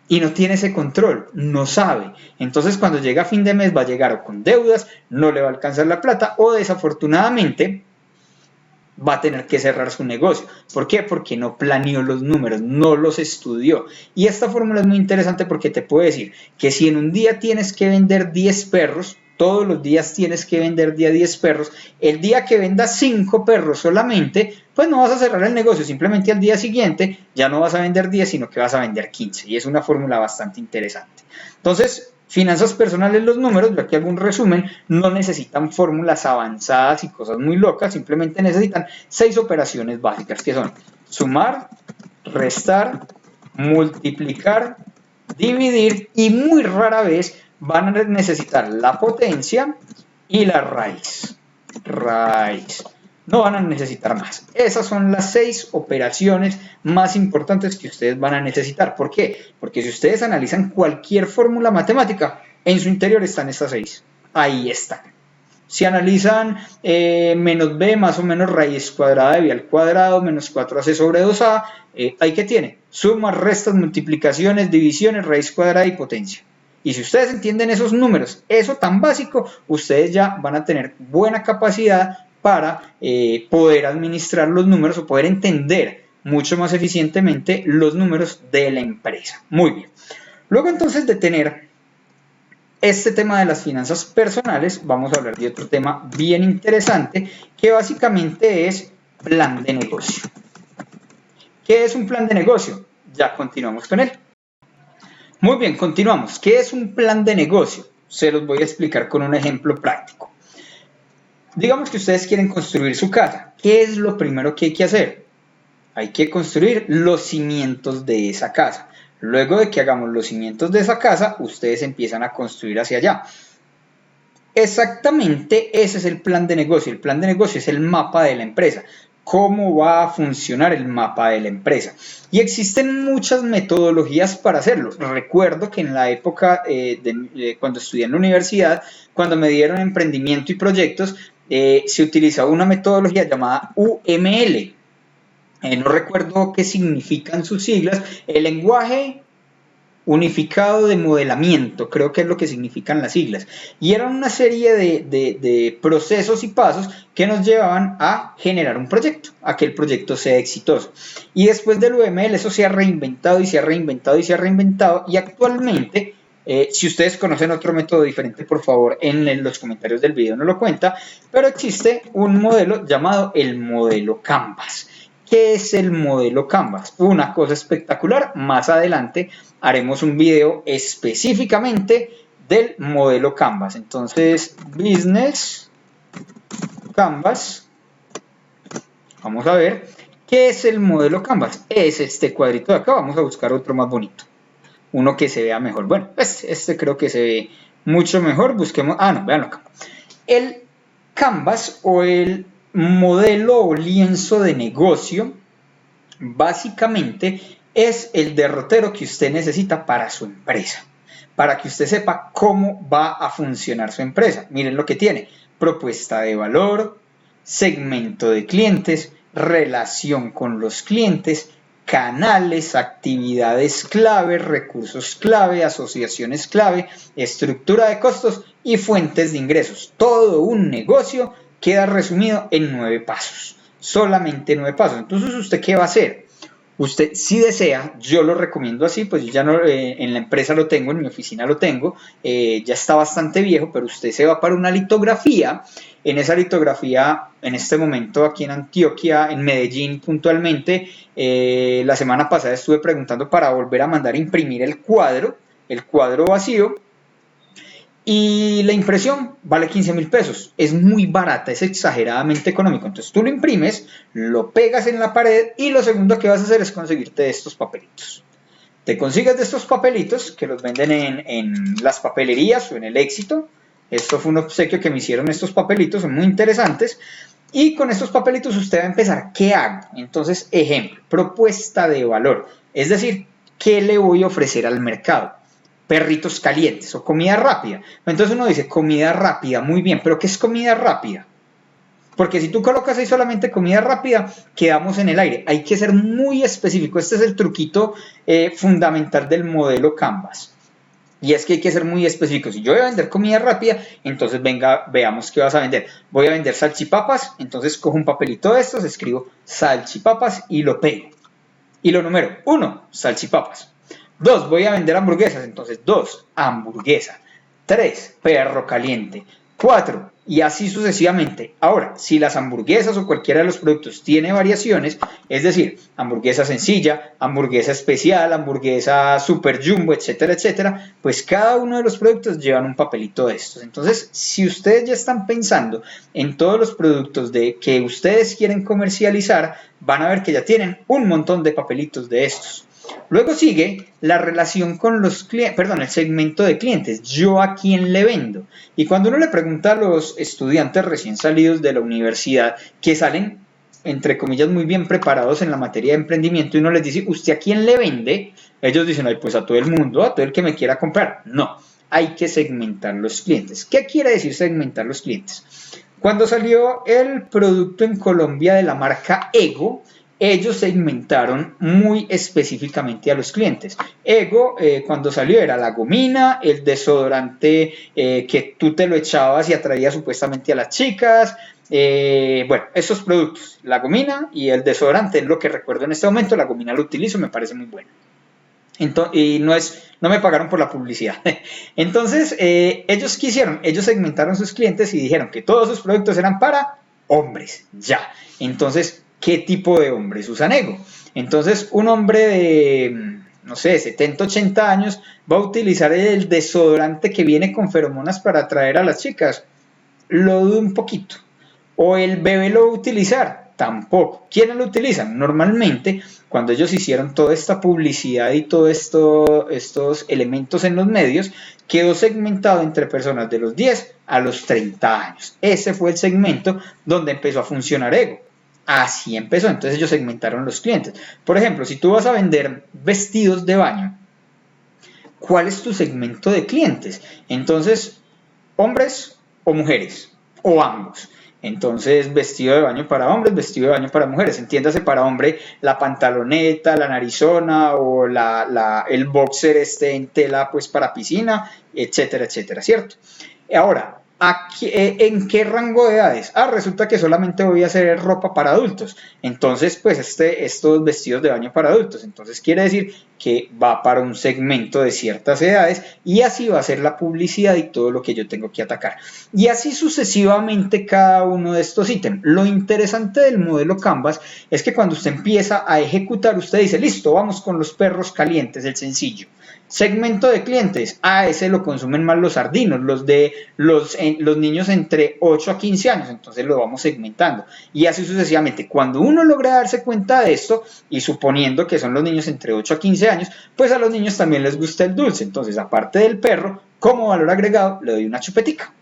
Y no tiene ese control, no sabe. Entonces cuando llega a fin de mes va a llegar o con deudas, no le va a alcanzar la plata o desafortunadamente va a tener que cerrar su negocio. ¿Por qué? Porque no planeó los números, no los estudió. Y esta fórmula es muy interesante porque te puede decir que si en un día tienes que vender 10 perros, todos los días tienes que vender 10 perros, el día que vendas 5 perros solamente, pues no vas a cerrar el negocio, simplemente al día siguiente ya no vas a vender 10, sino que vas a vender 15. Y es una fórmula bastante interesante. Entonces, finanzas personales, los números, yo aquí hago un resumen, no necesitan fórmulas avanzadas y cosas muy locas, simplemente necesitan 6 operaciones básicas, que son sumar, restar, multiplicar, dividir y muy rara vez van a necesitar la potencia y la raíz. No van a necesitar más. Esas son las 6 operaciones más importantes que ustedes van a necesitar. ¿Por qué? Porque si ustedes analizan cualquier fórmula matemática, en su interior están estas 6. Ahí están. Si analizan menos b más o menos raíz cuadrada de b al cuadrado menos 4ac sobre 2a, ahí que tiene sumas, restas, multiplicaciones, divisiones, raíz cuadrada y potencia. Y si ustedes entienden esos números, eso tan básico, ustedes ya van a tener buena capacidad para poder administrar los números o poder entender mucho más eficientemente los números de la empresa. Muy bien. Luego entonces de tener este tema de las finanzas personales, vamos a hablar de otro tema bien interesante que básicamente es plan de negocio. ¿Qué es un plan de negocio? Ya continuamos con él. Muy bien, continuamos. ¿Qué es un plan de negocio? Se los voy a explicar con un ejemplo práctico. Digamos que ustedes quieren construir su casa. ¿Qué es lo primero que hay que hacer? Hay que construir los cimientos de esa casa. Luego de que hagamos los cimientos de esa casa, ustedes empiezan a construir hacia allá. Exactamente ese es el plan de negocio. El plan de negocio es el mapa de la empresa. ¿Cómo va a funcionar el mapa de la empresa? Y existen muchas metodologías para hacerlo. Recuerdo que en la época cuando estudié en la universidad, cuando me dieron emprendimiento y proyectos, se utilizaba una metodología llamada UML. No recuerdo qué significan sus siglas. El lenguaje unificado de modelamiento, creo que es lo que significan las siglas, y eran una serie de procesos y pasos que nos llevaban a generar un proyecto, a que el proyecto sea exitoso. Y después del UML eso se ha reinventado y se ha reinventado y se ha reinventado, y actualmente, si ustedes conocen otro método diferente, por favor en los comentarios del video nos lo cuenta, pero existe un modelo llamado el modelo Canvas. ¿Qué es el modelo Canvas? Una cosa espectacular, más adelante haremos un video específicamente del modelo Canvas. Entonces, Business Canvas, vamos a ver, ¿qué es el modelo Canvas? Es este cuadrito de acá, vamos a buscar otro más bonito, uno que se vea mejor. Bueno, este creo que se ve mucho mejor, busquemos, no, véanlo acá. El Canvas o el modelo o lienzo de negocio básicamente es el derrotero que usted necesita para su empresa, para que usted sepa cómo va a funcionar su empresa. Miren lo que tiene: propuesta de valor, segmento de clientes, relación con los clientes, canales, actividades clave, recursos clave, asociaciones clave, estructura de costos y fuentes de ingresos. Todo un negocio queda resumido en 9 pasos, solamente 9 pasos. Entonces, ¿usted qué va a hacer? Usted, si desea, yo lo recomiendo así, pues yo ya no, en la empresa lo tengo, en mi oficina lo tengo, ya está bastante viejo, pero usted se va para una litografía. En esa litografía, en este momento aquí en Antioquia, en Medellín puntualmente, la semana pasada estuve preguntando para volver a mandar a imprimir el cuadro vacío, y la impresión vale 15.000 pesos, es muy barata, es exageradamente económico. Entonces tú lo imprimes, lo pegas en la pared y lo segundo que vas a hacer es conseguirte estos papelitos. Te consigues de estos papelitos que los venden en las papelerías o en el Éxito. Esto fue un obsequio que me hicieron estos papelitos, son muy interesantes. Y con estos papelitos usted va a empezar, ¿qué hago? Entonces, ejemplo, propuesta de valor, es decir, ¿qué le voy a ofrecer al mercado? Perritos calientes o comida rápida. Entonces uno dice, comida rápida, muy bien, pero ¿qué es comida rápida? Porque si tú colocas ahí solamente comida rápida, quedamos en el aire. Hay que ser muy específico. Este es el truquito fundamental del modelo Canvas. Y es que hay que ser muy específico. Si yo voy a vender comida rápida, entonces venga, veamos qué vas a vender. Voy a vender salchipapas, entonces cojo un papelito de estos, escribo salchipapas y lo pego. Y lo número 1, salchipapas. 2, voy a vender hamburguesas, entonces 2, hamburguesa. 3, perro caliente. 4, y así sucesivamente. Ahora, si las hamburguesas o cualquiera de los productos tiene variaciones, es decir, hamburguesa sencilla, hamburguesa especial, hamburguesa super jumbo, etcétera, etcétera, pues cada uno de los productos llevan un papelito de estos. Entonces, si ustedes ya están pensando en todos los productos que ustedes quieren comercializar, van a ver que ya tienen un montón de papelitos de estos. Luego sigue la relación con los clientes, perdón, el segmento de clientes. ¿Yo a quién le vendo? Y cuando uno le pregunta a los estudiantes recién salidos de la universidad, que salen, entre comillas, muy bien preparados en la materia de emprendimiento, y uno les dice, ¿usted a quién le vende? Ellos dicen, ay, pues a todo el mundo, a todo el que me quiera comprar. No, hay que segmentar los clientes. ¿Qué quiere decir segmentar los clientes? Cuando salió el producto en Colombia de la marca Ego, ellos segmentaron muy específicamente a los clientes. Ego, cuando salió, era la gomina, el desodorante que tú te lo echabas y atraía supuestamente a las chicas. Bueno, esos productos, la gomina y el desodorante es lo que recuerdo en este momento. La gomina lo utilizo, me parece muy buena. Entonces, y no me pagaron por la publicidad. Entonces, ellos ¿qué hicieron? Ellos segmentaron sus clientes y dijeron que todos sus productos eran para hombres, ya. Entonces, ¿qué tipo de hombres usan Ego? Entonces, un hombre de, no sé, 70, 80 años va a utilizar el desodorante que viene con feromonas para atraer a las chicas. Lo dudo un poquito. ¿O el bebé lo va a utilizar? Tampoco. ¿Quiénes lo utilizan? Normalmente, cuando ellos hicieron toda esta publicidad y todos estos elementos en los medios, quedó segmentado entre personas de los 10 a los 30 años. Ese fue el segmento donde empezó a funcionar Ego. Así empezó, entonces ellos segmentaron los clientes. Por ejemplo, si tú vas a vender vestidos de baño, ¿cuál es tu segmento de clientes? Entonces, hombres o mujeres, o ambos. Entonces, vestido de baño para hombres, vestido de baño para mujeres. Entiéndase, para hombre, la pantaloneta, la narizona o el boxer en tela pues para piscina, etcétera, etcétera, ¿cierto? Ahora, ¿en qué rango de edades? Resulta que solamente voy a hacer ropa para adultos. Entonces, pues estos vestidos de baño para adultos. Entonces, quiere decir que va para un segmento de ciertas edades y así va a ser la publicidad y todo lo que yo tengo que atacar. Y así sucesivamente cada uno de estos ítems. Lo interesante del modelo Canvas es que cuando usted empieza a ejecutar, usted dice, listo, vamos con los perros calientes, el sencillo. Segmento de clientes, ese lo consumen más los sardinos, los niños entre 8 a 15 años, entonces lo vamos segmentando. Y así sucesivamente. Cuando uno logra darse cuenta de esto, y suponiendo que son los niños entre 8 a 15 años, pues a los niños también les gusta el dulce. Entonces, aparte del perro, como valor agregado, le doy una chupetica,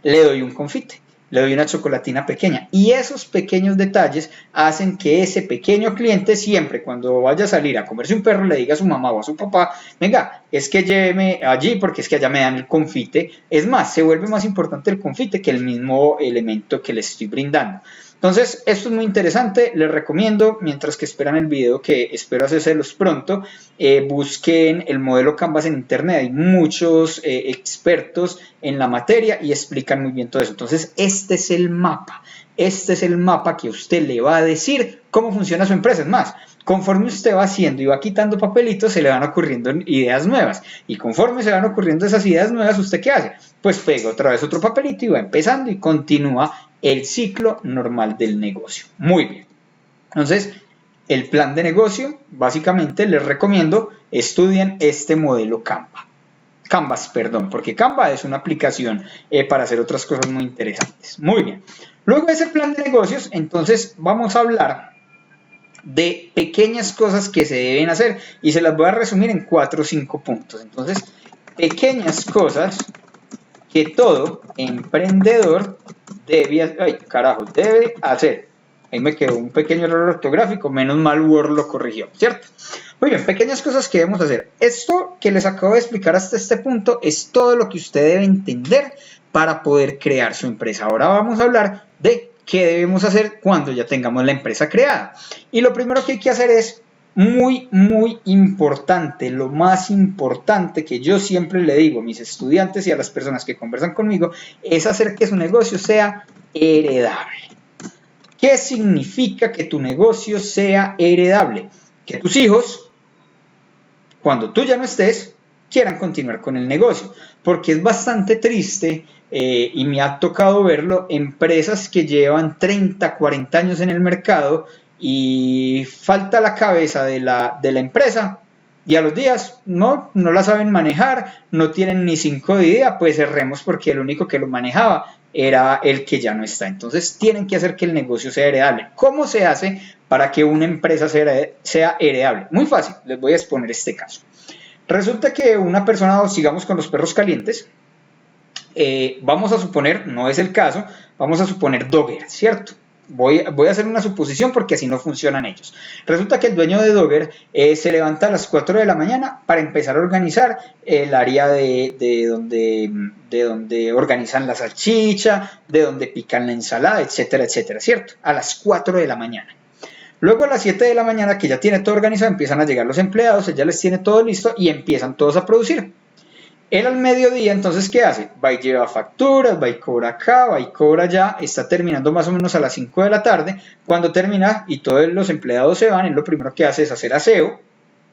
le doy un confite, le doy una chocolatina pequeña. Y esos pequeños detalles hacen que ese pequeño cliente siempre, cuando vaya a salir a comerse un perro, le diga a su mamá o a su papá, venga, es que lléveme allí porque es que allá me dan el confite. Es más, se vuelve más importante el confite que el mismo elemento que le estoy brindando. Entonces, esto es muy interesante, les recomiendo, mientras que esperan el video, que espero hacérselos pronto, busquen el modelo Canvas en internet, hay muchos expertos en la materia y explican muy bien todo eso. Entonces, este es el mapa que usted le va a decir cómo funciona su empresa. Es más, conforme usted va haciendo y va quitando papelitos, se le van ocurriendo ideas nuevas. Y conforme se van ocurriendo esas ideas nuevas, ¿usted qué hace? Pues pega otra vez otro papelito y va empezando y continúa el ciclo normal del negocio. Muy bien. Entonces, el plan de negocio, básicamente les recomiendo, estudien este modelo Canvas, porque Canva es una aplicación para hacer otras cosas muy interesantes. Muy bien. Luego de ese plan de negocios, entonces vamos a hablar de pequeñas cosas que se deben hacer y se las voy a resumir en 4 o 5 puntos. Entonces, pequeñas cosas que todo emprendedor debe hacer. Ahí me quedó un pequeño error ortográfico, menos mal Word lo corrigió, ¿cierto? Muy bien, pequeñas cosas que debemos hacer. Esto que les acabo de explicar hasta este punto es todo lo que usted debe entender para poder crear su empresa. Ahora vamos a hablar de qué debemos hacer cuando ya tengamos la empresa creada. Y lo primero que hay que hacer es muy importante, lo más importante que yo siempre le digo a mis estudiantes y a las personas que conversan conmigo, es hacer que su negocio sea heredable. ¿Qué significa que tu negocio sea heredable? Que tus hijos, cuando tú ya no estés, quieran continuar con el negocio, porque es bastante triste y me ha tocado verlo, empresas que llevan 30, 40 años en el mercado y falta la cabeza de la empresa y a los días no la saben manejar, no tienen ni 5 de idea, pues cerremos porque el único que lo manejaba era el que ya no está. Entonces tienen que hacer que el negocio sea heredable. ¿Cómo se hace para que una empresa sea heredable? Muy fácil, les voy a exponer este caso. Resulta que una persona, sigamos con los perros calientes, vamos a suponer, no es el caso, vamos a suponer Dogger, ¿cierto? Voy a hacer una suposición porque así no funcionan ellos. Resulta que el dueño de Dogger se levanta a las 4 de la mañana para empezar a organizar el área de donde organizan la salchicha, de donde pican la ensalada, etcétera, etcétera, ¿cierto? A las 4 de la mañana. Luego a las 7 de la mañana, que ya tiene todo organizado, empiezan a llegar los empleados, él ya les tiene todo listo y empiezan todos a producir. Él al mediodía, entonces, ¿qué hace? Va y lleva facturas, va y cobra acá, va y cobra allá, está terminando más o menos a las 5 de la tarde. Cuando termina y todos los empleados se van, él lo primero que hace es hacer aseo,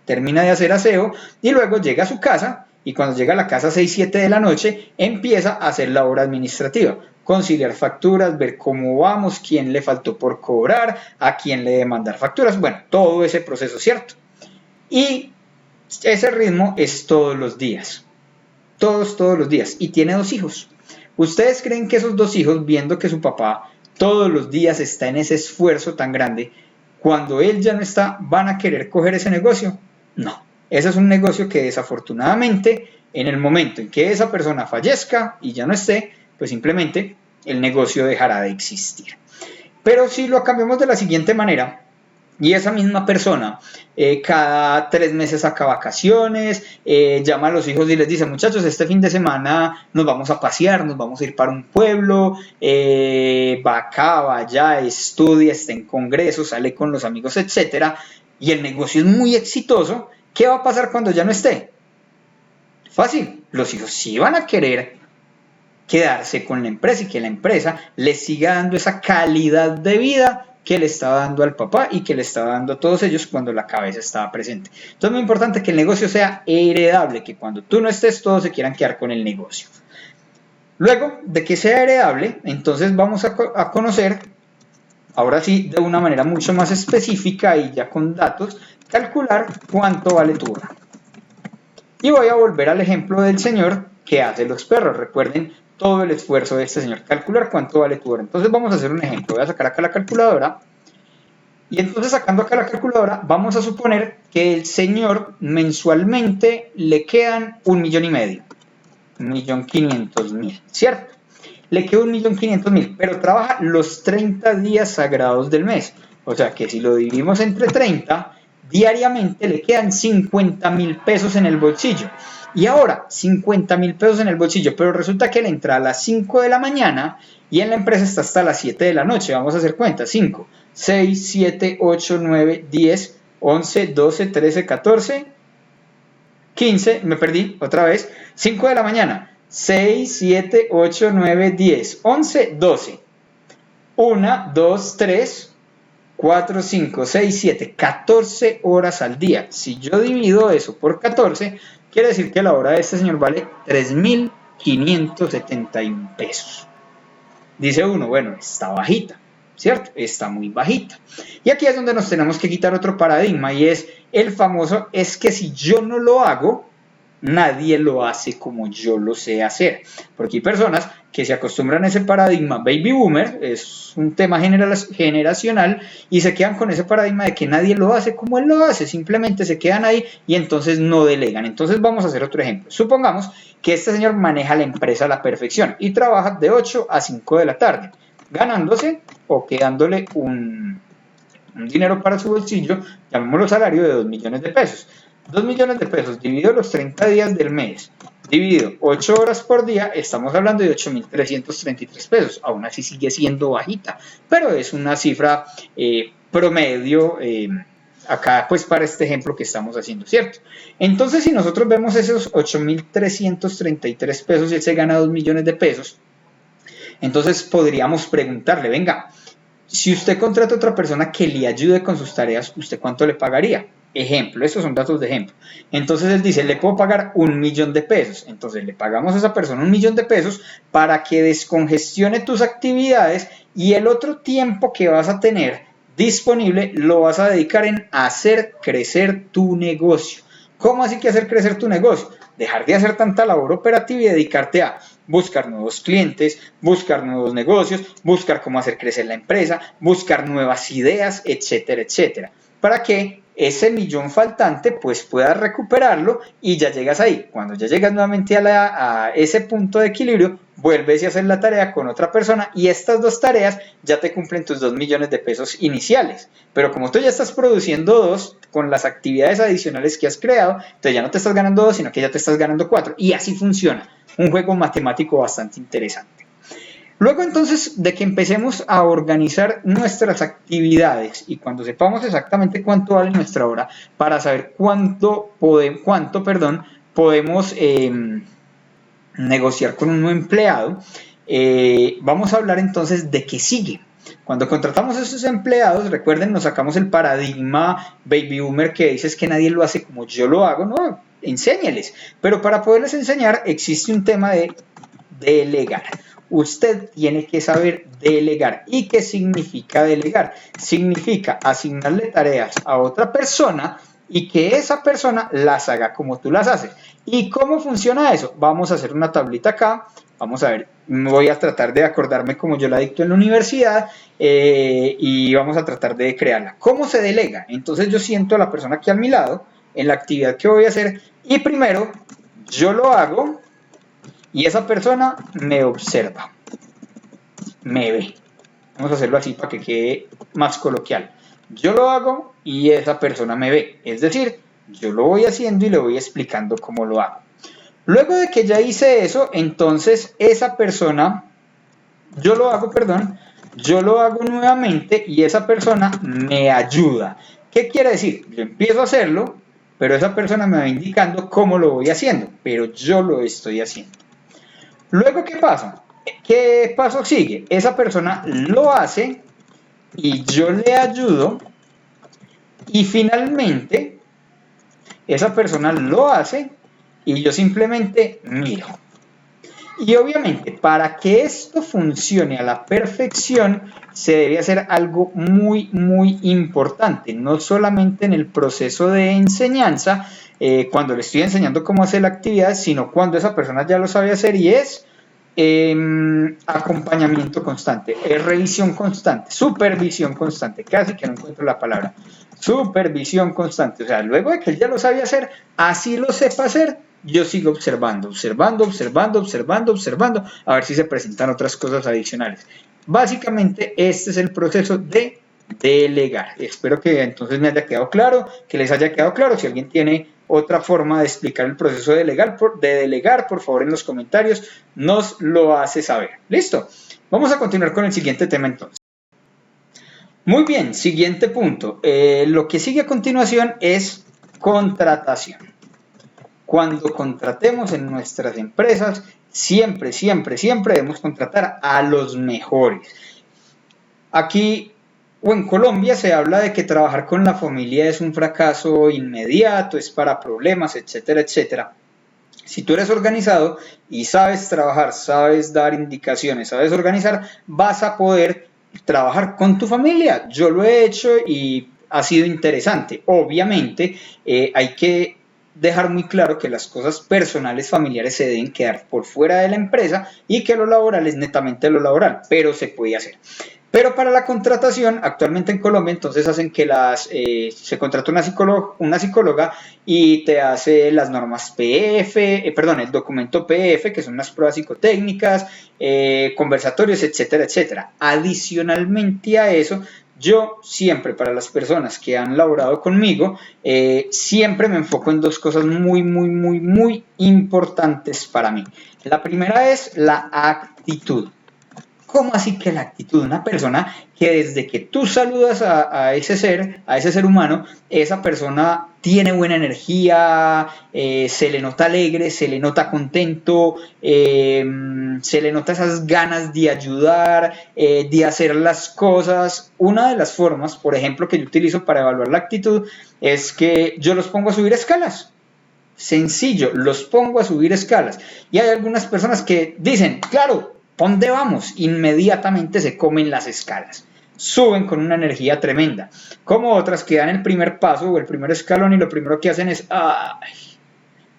termina de hacer aseo y luego llega a su casa y cuando llega a la casa a 6, 7 de la noche, empieza a hacer la obra administrativa, conciliar facturas, ver cómo vamos, quién le faltó por cobrar, a quién le debe mandar facturas, bueno, todo ese proceso, ¿cierto? Y ese ritmo es todos los días. Todos los días, y tiene 2 hijos. ¿Ustedes creen que esos 2 hijos, viendo que su papá todos los días está en ese esfuerzo tan grande, cuando él ya no está, van a querer coger ese negocio? No, ese es un negocio que desafortunadamente, en el momento en que esa persona fallezca y ya no esté, pues simplemente el negocio dejará de existir. Pero si lo cambiamos de la siguiente manera, y esa misma persona cada 3 meses saca vacaciones, llama a los hijos y les dice, muchachos, este fin de semana nos vamos a pasear, nos vamos a ir para un pueblo, va acá, va allá, estudia, está en congresos, sale con los amigos, etcétera, y el negocio es muy exitoso. ¿Qué va a pasar cuando ya no esté? Fácil, los hijos sí van a querer quedarse con la empresa y que la empresa les siga dando esa calidad de vida que le estaba dando al papá y que le estaba dando a todos ellos cuando la cabeza estaba presente. Entonces es muy importante que el negocio sea heredable, que cuando tú no estés todos se quieran quedar con el negocio. Luego de que sea heredable, entonces vamos a conocer, ahora sí de una manera mucho más específica y ya con datos, calcular cuánto vale tu hora. Y voy a volver al ejemplo del señor que hace los perros. Recuerden todo el esfuerzo de este señor, calcular cuánto vale tu hora. Entonces vamos a hacer un ejemplo, voy a sacar acá la calculadora y entonces sacando acá la calculadora vamos a suponer que el señor mensualmente le quedan 1,5 millones, 1,500,000, ¿cierto? le queda 1.500.000, pero trabaja los 30 días sagrados del mes. O sea que si lo dividimos entre 30, diariamente le quedan 50.000 pesos en el bolsillo. Y ahora, 50.000 pesos en el bolsillo, pero resulta que él entra a las 5 de la mañana y en la empresa está hasta las 7 de la noche. Vamos a hacer cuenta: 5, 6, 7, 8, 9, 10, 11, 12, 13, 14, 15, me perdí otra vez. 5 de la mañana, 6, 7, 8, 9, 10, 11, 12. 1, 2, 3, 4, 5, 6, 7, 14 horas al día. Si yo divido eso por 14, quiere decir que la hora de este señor vale 3.571 pesos. Dice uno, bueno, está bajita, ¿cierto? Está muy bajita. Y aquí es donde nos tenemos que quitar otro paradigma, y es el famoso: es que si yo no lo hago, nadie lo hace como yo lo sé hacer. Porque hay personas que se acostumbran a ese paradigma baby boomer, es un tema generacional, y se quedan con ese paradigma de que nadie lo hace como él lo hace, simplemente se quedan ahí y entonces no delegan. Entonces vamos a hacer otro ejemplo. Supongamos que este señor maneja la empresa a la perfección y trabaja de 8 a 5 de la tarde, ganándose o quedándole un dinero para su bolsillo, llamémoslo salario, de 2 millones de pesos. 2 millones de pesos dividido los 30 días del mes, dividido 8 horas por día, estamos hablando de 8.333 pesos. Aún así sigue siendo bajita, pero es una cifra promedio acá, pues, para este ejemplo que estamos haciendo, ¿cierto? Entonces, si nosotros vemos esos 8.333 pesos y él se gana 2 millones de pesos, entonces podríamos preguntarle: venga, si usted contrata a otra persona que le ayude con sus tareas, ¿usted cuánto le pagaría? Ejemplo, estos son datos de ejemplo. Entonces él dice: le puedo pagar 1 millón de pesos. Entonces le pagamos a esa persona 1 millón de pesos para que descongestione tus actividades, y el otro tiempo que vas a tener disponible lo vas a dedicar en hacer crecer tu negocio. ¿Cómo así que hacer crecer tu negocio? Dejar de hacer tanta labor operativa y dedicarte a buscar nuevos clientes, buscar nuevos negocios, buscar cómo hacer crecer la empresa, buscar nuevas ideas, etcétera, etcétera. ¿Para qué? Ese millón faltante pues puedas recuperarlo y ya llegas ahí. Cuando ya llegas nuevamente a ese punto de equilibrio, vuelves y haces la tarea con otra persona, y estas dos tareas ya te cumplen tus 2 millones de pesos iniciales. Pero como tú ya estás produciendo 2 con las actividades adicionales que has creado, entonces ya no te estás ganando 2, sino que ya te estás ganando 4. Y así funciona. Un juego matemático bastante interesante. Luego entonces de que empecemos a organizar nuestras actividades, y cuando sepamos exactamente cuánto vale nuestra hora, para saber cuánto podemos negociar con un nuevo empleado, vamos a hablar entonces de qué sigue. Cuando contratamos a esos empleados, recuerden, nos sacamos el paradigma baby boomer que dice: es que nadie lo hace como yo lo hago. No, enséñeles. Pero para poderles enseñar existe un tema de delegar. Usted tiene que saber delegar. ¿Y qué significa delegar? Significa asignarle tareas a otra persona y que esa persona las haga como tú las haces. ¿Y cómo funciona eso? Vamos a hacer una tablita acá. Vamos a ver, voy a tratar de acordarme como yo la dicto en la universidad, y vamos a tratar de crearla. ¿Cómo se delega? Entonces yo siento a la persona aquí a mi lado en la actividad que voy a hacer, y primero yo lo hago y esa persona me observa, me ve. Vamos a hacerlo así para que quede más coloquial. Yo lo hago y esa persona me ve. Es decir, yo lo voy haciendo y le voy explicando cómo lo hago. Luego de que ya hice eso, entonces esa persona, yo lo hago nuevamente y esa persona me ayuda. ¿Qué quiere decir? Yo empiezo a hacerlo, pero esa persona me va indicando cómo lo voy haciendo, pero yo lo estoy haciendo. Luego, ¿qué pasa? ¿Qué paso sigue? Esa persona lo hace y yo le ayudo, y finalmente esa persona lo hace y yo simplemente miro. Y obviamente, para que esto funcione a la perfección, se debe hacer algo muy, muy importante, no solamente en el proceso de enseñanza, cuando le estoy enseñando cómo hacer la actividad, sino cuando esa persona ya lo sabe hacer, y es acompañamiento constante, revisión constante, supervisión constante, casi que no encuentro la palabra, supervisión constante. O sea, luego de que él ya lo sabe hacer, así lo sepa hacer, yo sigo observando, a ver si se presentan otras cosas adicionales. Básicamente este es el proceso de delegar. Espero que entonces me haya quedado claro, que les haya quedado claro. Si alguien tiene otra forma de explicar el proceso de delegar, por favor en los comentarios nos lo hace saber. ¿Listo? Vamos a continuar con el siguiente tema entonces. Muy bien, siguiente punto. Lo que sigue a continuación es contratación. Cuando contratemos en nuestras empresas, siempre debemos contratar a los mejores. Aquí o en Colombia se habla de que trabajar con la familia es un fracaso inmediato, es para problemas, etcétera, etcétera. Si tú eres organizado y sabes trabajar, sabes dar indicaciones, sabes organizar, vas a poder trabajar con tu familia. Yo lo he hecho y ha sido interesante. Obviamente hay que dejar muy claro que las cosas personales, familiares se deben quedar por fuera de la empresa y que lo laboral es netamente lo laboral, pero se puede hacer. Pero para la contratación, actualmente en Colombia, entonces hacen que se contrata una psicóloga y te hace las normas PF, el documento PF, que son unas pruebas psicotécnicas, conversatorios, etcétera, etcétera. Adicionalmente a eso, yo siempre, para las personas que han laborado conmigo, siempre me enfoco en dos cosas muy importantes para mí. La primera es la actitud. ¿Cómo así que la actitud? Una persona que desde que tú saludas a ese ser humano, esa persona tiene buena energía, se le nota alegre, se le nota contento, se le nota esas ganas de ayudar, de hacer las cosas. Una de las formas, por ejemplo, que yo utilizo para evaluar la actitud es que yo los pongo a subir escalas. Sencillo, los pongo a subir escalas. Y hay algunas personas que dicen, claro, ¿dónde vamos? Inmediatamente se comen las escalas. Suben con una energía tremenda. Como otras que dan el primer paso o el primer escalón y lo primero que hacen es, ¡ay!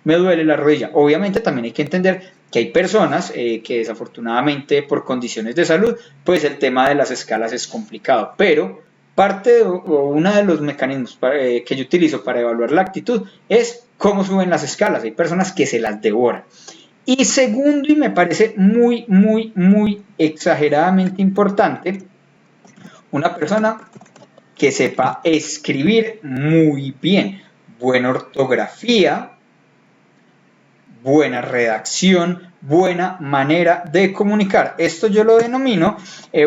Me duele la rodilla. Obviamente también hay que entender que hay personas que desafortunadamente por condiciones de salud, pues el tema de las escalas es complicado. Pero uno de los mecanismos que yo utilizo para evaluar la actitud es cómo suben las escalas. Hay personas que se las devoran. Y segundo, y me parece muy exageradamente importante, una persona que sepa escribir muy bien, buena ortografía, buena redacción, buena manera de comunicar. Esto yo lo denomino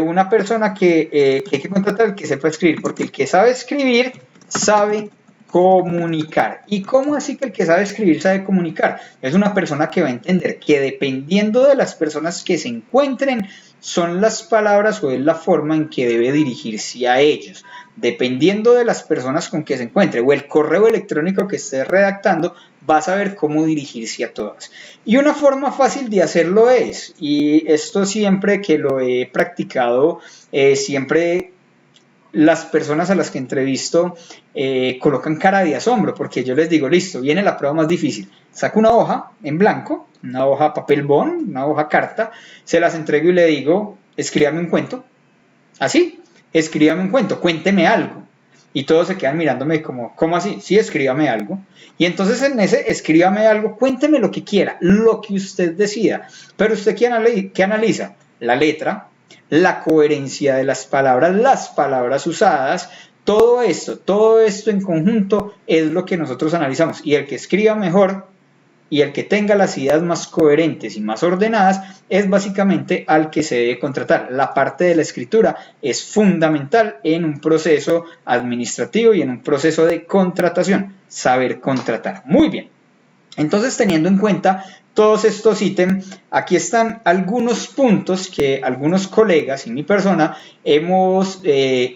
una persona que hay que contratar que sepa escribir, porque el que sabe escribir sabe comunicar. ¿Y cómo así que el que sabe escribir sabe comunicar? Es una persona que va a entender que dependiendo de las personas que se encuentren, son las palabras o es la forma en que debe dirigirse a ellos. Dependiendo de las personas con que se encuentre o el correo electrónico que esté redactando, va a saber cómo dirigirse a todas. Y una forma fácil de hacerlo es, y esto siempre que lo he practicado, siempre las personas a las que entrevisto colocan cara de asombro, porque yo les digo, listo, viene la prueba más difícil. Saco una hoja en blanco, una hoja papel bond, una hoja carta, se las entrego y le digo, escríbame un cuento. Así, escríbame un cuento, cuénteme algo. Y todos se quedan mirándome como, ¿cómo así? Sí, escríbame algo. Y entonces en ese, escríbame algo, cuénteme lo que quiera, lo que usted decida. Pero usted, ¿qué analiza? La letra, la coherencia de las palabras usadas, todo esto en conjunto es lo que nosotros analizamos. Y el que escriba mejor y el que tenga las ideas más coherentes y más ordenadas es básicamente al que se debe contratar. La parte de la escritura es fundamental en un proceso administrativo y en un proceso de contratación. Saber contratar. Muy bien. Entonces, teniendo en cuenta todos estos ítems, aquí están algunos puntos que algunos colegas y mi persona hemos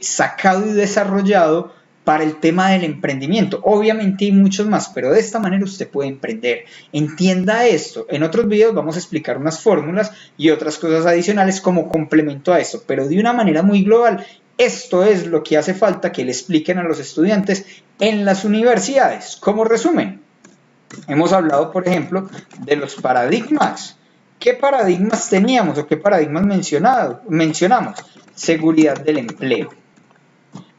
sacado y desarrollado para el tema del emprendimiento. Obviamente hay muchos más, pero de esta manera usted puede emprender. Entienda esto. En otros videos vamos a explicar unas fórmulas y otras cosas adicionales como complemento a esto, pero de una manera muy global. Esto es lo que hace falta que le expliquen a los estudiantes en las universidades. Como resumen, hemos hablado, por ejemplo, de los paradigmas. ¿Qué paradigmas teníamos o qué paradigmas mencionamos? Seguridad del empleo.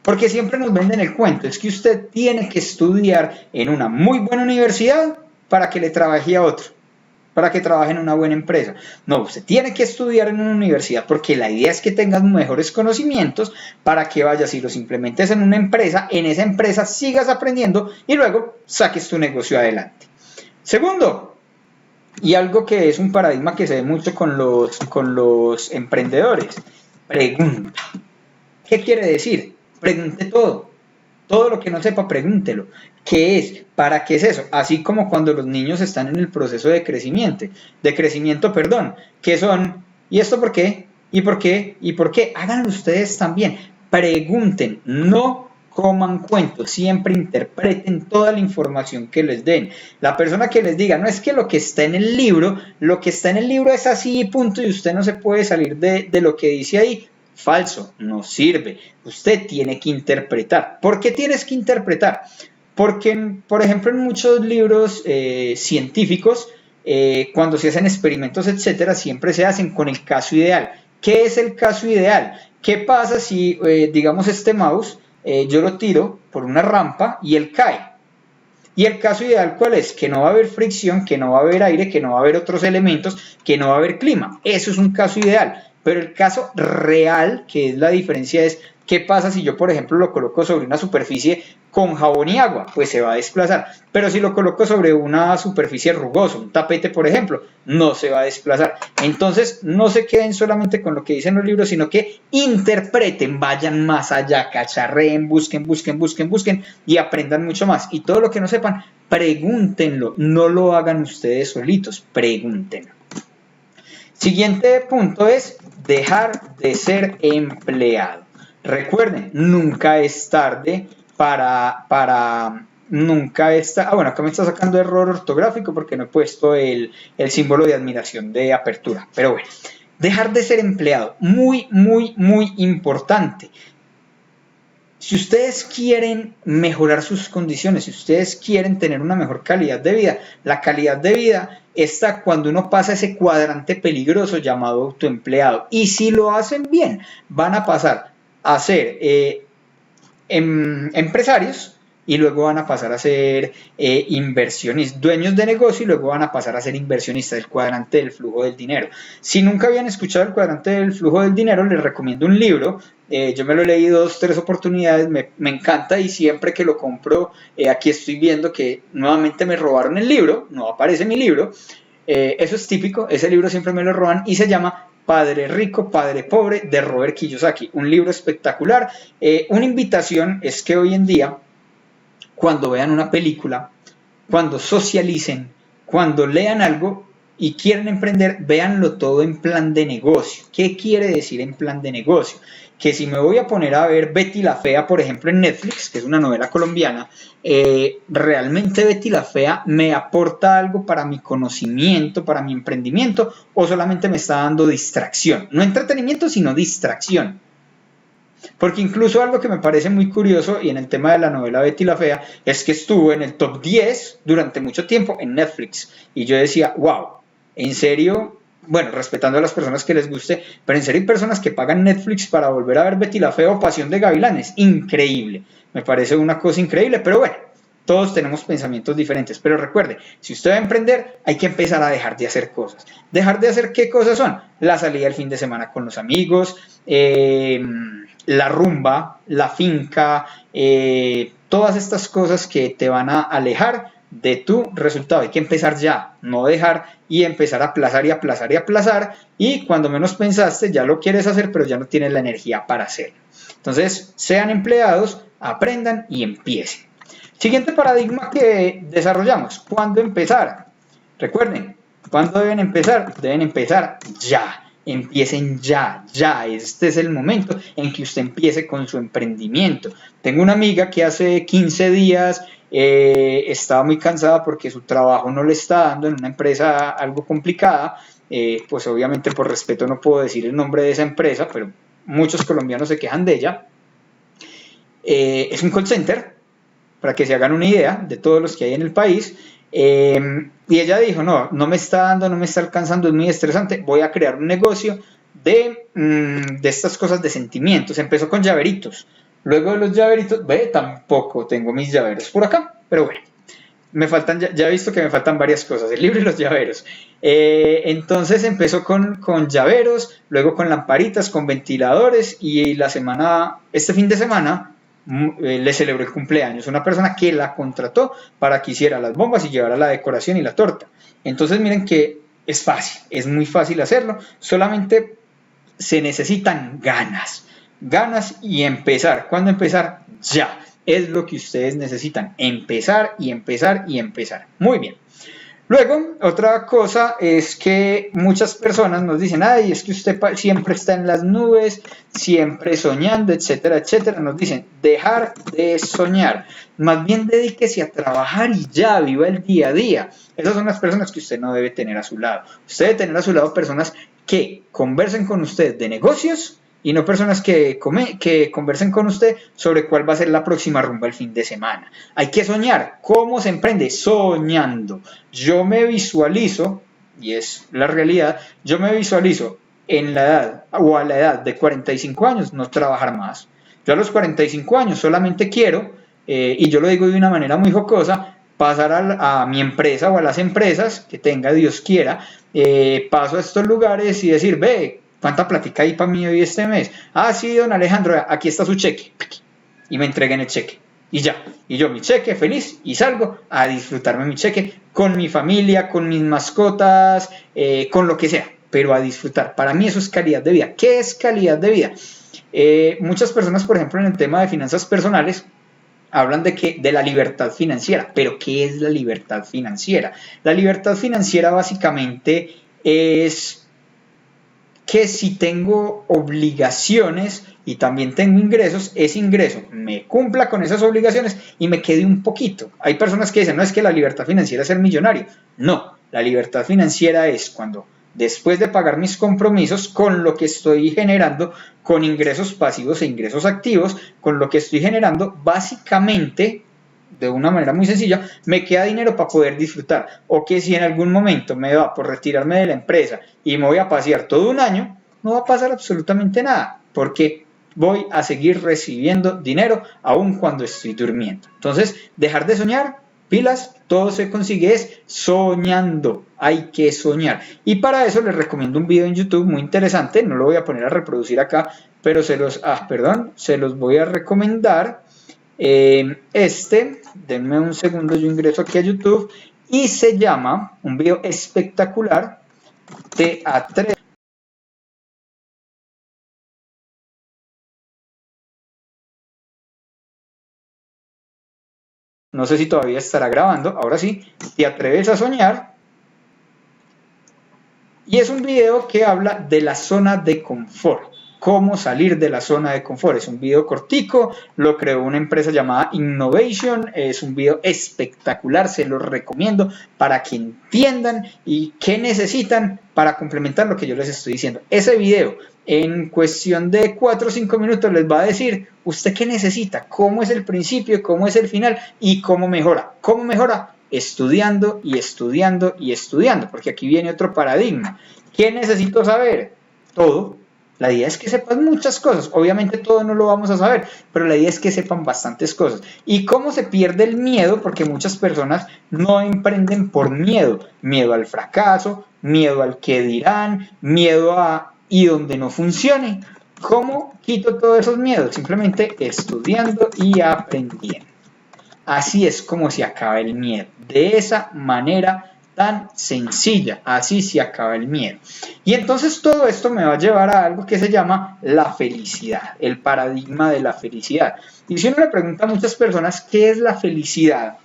Porque siempre nos venden el cuento, es que usted tiene que estudiar en una muy buena universidad para que le trabaje a otro, para que trabaje en una buena empresa. No, usted tiene que estudiar en una universidad porque la idea es que tengas mejores conocimientos para que vayas y los implementes en una empresa, en esa empresa sigas aprendiendo y luego saques tu negocio adelante. Segundo, y algo que es un paradigma que se ve mucho con los emprendedores, pregunta. ¿Qué quiere decir? Pregunte todo. Todo lo que no sepa, pregúntelo. ¿Qué es? ¿Para qué es eso? Así como cuando los niños están en el proceso de crecimiento, ¿qué son? ¿Y esto por qué? ¿Y por qué? ¿Y por qué? Háganlo ustedes también. Pregunten, no coman cuentos, siempre interpreten toda la información que les den. La persona que les diga, no es que lo que está en el libro es así, punto, y usted no se puede salir de lo que dice ahí. Falso, no sirve. Usted tiene que interpretar. ¿Por qué tienes que interpretar? Porque, por ejemplo, en muchos libros científicos, cuando se hacen experimentos, etcétera, siempre se hacen con el caso ideal. ¿Qué es el caso ideal? ¿Qué pasa si, digamos, este mouse, yo lo tiro por una rampa y él cae? Y el caso ideal, ¿cuál es? Que no va a haber fricción, que no va a haber aire, que no va a haber otros elementos, que no va a haber clima. Eso es un caso ideal. Pero el caso real, que es la diferencia, es ¿qué pasa si yo, por ejemplo, lo coloco sobre una superficie con jabón y agua? Pues se va a desplazar. Pero si lo coloco sobre una superficie rugosa, un tapete, por ejemplo, no se va a desplazar. Entonces, no se queden solamente con lo que dicen los libros, sino que interpreten, vayan más allá, cacharreen, busquen y aprendan mucho más. Y todo lo que no sepan, pregúntenlo. No lo hagan ustedes solitos, pregúntenlo. Siguiente punto es dejar de ser empleado. Recuerden, nunca es tarde nunca está. Bueno, acá me está sacando error ortográfico porque no he puesto el símbolo de admiración de apertura. Pero bueno, dejar de ser empleado, muy importante. Si ustedes quieren mejorar sus condiciones, si ustedes quieren tener una mejor calidad de vida, la calidad de vida está cuando uno pasa ese cuadrante peligroso llamado autoempleado. Y si lo hacen bien, van a pasar a ser empresarios y luego van a pasar a ser inversionistas, dueños de negocio y luego van a pasar a ser inversionistas, el cuadrante del flujo del dinero. Si nunca habían escuchado el cuadrante del flujo del dinero, les recomiendo un libro. Yo me lo he leído 2-3 oportunidades, me encanta y siempre que lo compro, aquí estoy viendo que nuevamente me robaron el libro, no aparece mi libro. Eso es típico, ese libro siempre me lo roban y se llama Padre Rico, Padre Pobre de Robert Kiyosaki, un libro espectacular. Una invitación es que hoy en día, cuando vean una película, cuando socialicen, cuando lean algo y quieren emprender, véanlo todo en plan de negocio. ¿Qué quiere decir en plan de negocio? Que si me voy a poner a ver Betty la Fea, por ejemplo, en Netflix, que es una novela colombiana, ¿realmente Betty la Fea me aporta algo para mi conocimiento, para mi emprendimiento, o solamente me está dando distracción? No entretenimiento, sino distracción. Porque incluso algo que me parece muy curioso, y en el tema de la novela Betty la Fea, es que estuvo en el top 10 durante mucho tiempo en Netflix. Y yo decía, wow, ¿en serio? Bueno, respetando a las personas que les guste, pero en serio hay personas que pagan Netflix para volver a ver Betty la Fea o Pasión de Gavilanes. Increíble. Me parece una cosa increíble, pero bueno, todos tenemos pensamientos diferentes. Pero recuerde, si usted va a emprender, hay que empezar a dejar de hacer cosas. ¿Dejar de hacer qué cosas son? La salida el fin de semana con los amigos, la rumba, la finca, todas estas cosas que te van a alejar de tu resultado. Hay que empezar ya, no dejar y empezar a aplazar y aplazar y aplazar, y cuando menos pensaste ya lo quieres hacer, pero ya no tienes la energía para hacerlo. Entonces, sean empleados, aprendan y empiecen. Siguiente paradigma que desarrollamos, ¿cuándo empezar? Recuerden, ¿cuándo deben empezar? Deben empezar ya. Empiecen ya, este es el momento en que usted empiece con su emprendimiento. Tengo una amiga que hace 15 días estaba muy cansada porque su trabajo no le está dando en una empresa algo complicada, pues obviamente por respeto no puedo decir el nombre de esa empresa, pero muchos colombianos se quejan de ella. Es un call center, para que se hagan una idea de todos los que hay en el país. Y ella dijo, no me está dando, no me está alcanzando, es muy estresante, voy a crear un negocio de estas cosas de sentimientos. Empezó con llaveritos, luego de los llaveritos, tampoco tengo mis llaveros por acá, pero bueno, Me faltan, ya he visto que me faltan varias cosas, el libro y los llaveros. Entonces empezó con llaveros, luego con lamparitas, con ventiladores y este fin de semana le celebró el cumpleaños. Una persona que la contrató para que hiciera las bombas y llevara la decoración y la torta. Entonces miren que es fácil, es muy fácil hacerlo, solamente se necesitan ganas y empezar. ¿Cuándo empezar? Ya. Es lo que ustedes necesitan, empezar y empezar y empezar. Muy bien. Luego, otra cosa es que muchas personas nos dicen, ay, es que usted siempre está en las nubes, siempre soñando, etcétera, etcétera. Nos dicen, dejar de soñar. Más bien dedíquese a trabajar y ya, viva el día a día. Esas son las personas que usted no debe tener a su lado. Usted debe tener a su lado personas que conversen con usted de negocios y no personas que conversen con usted sobre cuál va a ser la próxima rumba el fin de semana. Hay que soñar. ¿Cómo se emprende? Soñando. Yo me visualizo, y es la realidad, yo me visualizo en la edad o a la edad de 45 años no trabajar más. Yo a los 45 años solamente quiero, y yo lo digo de una manera muy jocosa, pasar a mi empresa o a las empresas que tenga, Dios quiera, paso a estos lugares y decir, ve, ¿cuánta plática hay para mí hoy este mes? Ah, sí, don Alejandro, aquí está su cheque. Y me entreguen el cheque. Y ya. Y yo mi cheque, feliz, y salgo a disfrutarme mi cheque con mi familia, con mis mascotas, con lo que sea, pero a disfrutar. Para mí eso es calidad de vida. ¿Qué es calidad de vida? Muchas personas, por ejemplo, en el tema de finanzas personales, hablan de la libertad financiera. ¿Pero qué es la libertad financiera? La libertad financiera básicamente es que si tengo obligaciones y también tengo ingresos, ese ingreso me cumpla con esas obligaciones y me quede un poquito. Hay personas que dicen, no, es que la libertad financiera es ser millonario. No, la libertad financiera es cuando después de pagar mis compromisos con lo que estoy generando, con ingresos pasivos e ingresos activos, con lo que estoy generando, básicamente de una manera muy sencilla, me queda dinero para poder disfrutar. O que si en algún momento me da por retirarme de la empresa y me voy a pasear todo un año, no va a pasar absolutamente nada, porque voy a seguir recibiendo dinero aun cuando estoy durmiendo. Entonces, dejar de soñar, pilas, todo se consigue es soñando. Hay que soñar. Y para eso les recomiendo un video en YouTube muy interesante, no lo voy a poner a reproducir acá, pero se los voy a recomendar. Denme un segundo, yo ingreso aquí a YouTube y se llama, un video espectacular, Te atreves. No sé si todavía estará grabando, ahora sí, Te atreves a soñar. Y es un video que habla de la zona de confort. Cómo salir de la zona de confort. Es un video cortico, lo creó una empresa llamada Innovation, es un video espectacular, se los recomiendo para que entiendan y qué necesitan para complementar lo que yo les estoy diciendo. Ese video en cuestión de 4 o 5 minutos les va a decir usted qué necesita, cómo es el principio, cómo es el final y cómo mejora. ¿Cómo mejora? Estudiando y estudiando y estudiando, porque aquí viene otro paradigma. ¿Qué necesito saber? Todo. La idea es que sepan muchas cosas, obviamente todo no lo vamos a saber, pero la idea es que sepan bastantes cosas. ¿Y cómo se pierde el miedo? Porque muchas personas no emprenden por miedo, miedo al fracaso, miedo al que dirán, miedo a y donde no funcione. ¿Cómo quito todos esos miedos? Simplemente estudiando y aprendiendo. Así es como se acaba el miedo, de esa manera tan sencilla, así se acaba el miedo. Y entonces todo esto me va a llevar a algo que se llama la felicidad, el paradigma de la felicidad. Y si uno le pregunta a muchas personas qué es la felicidad,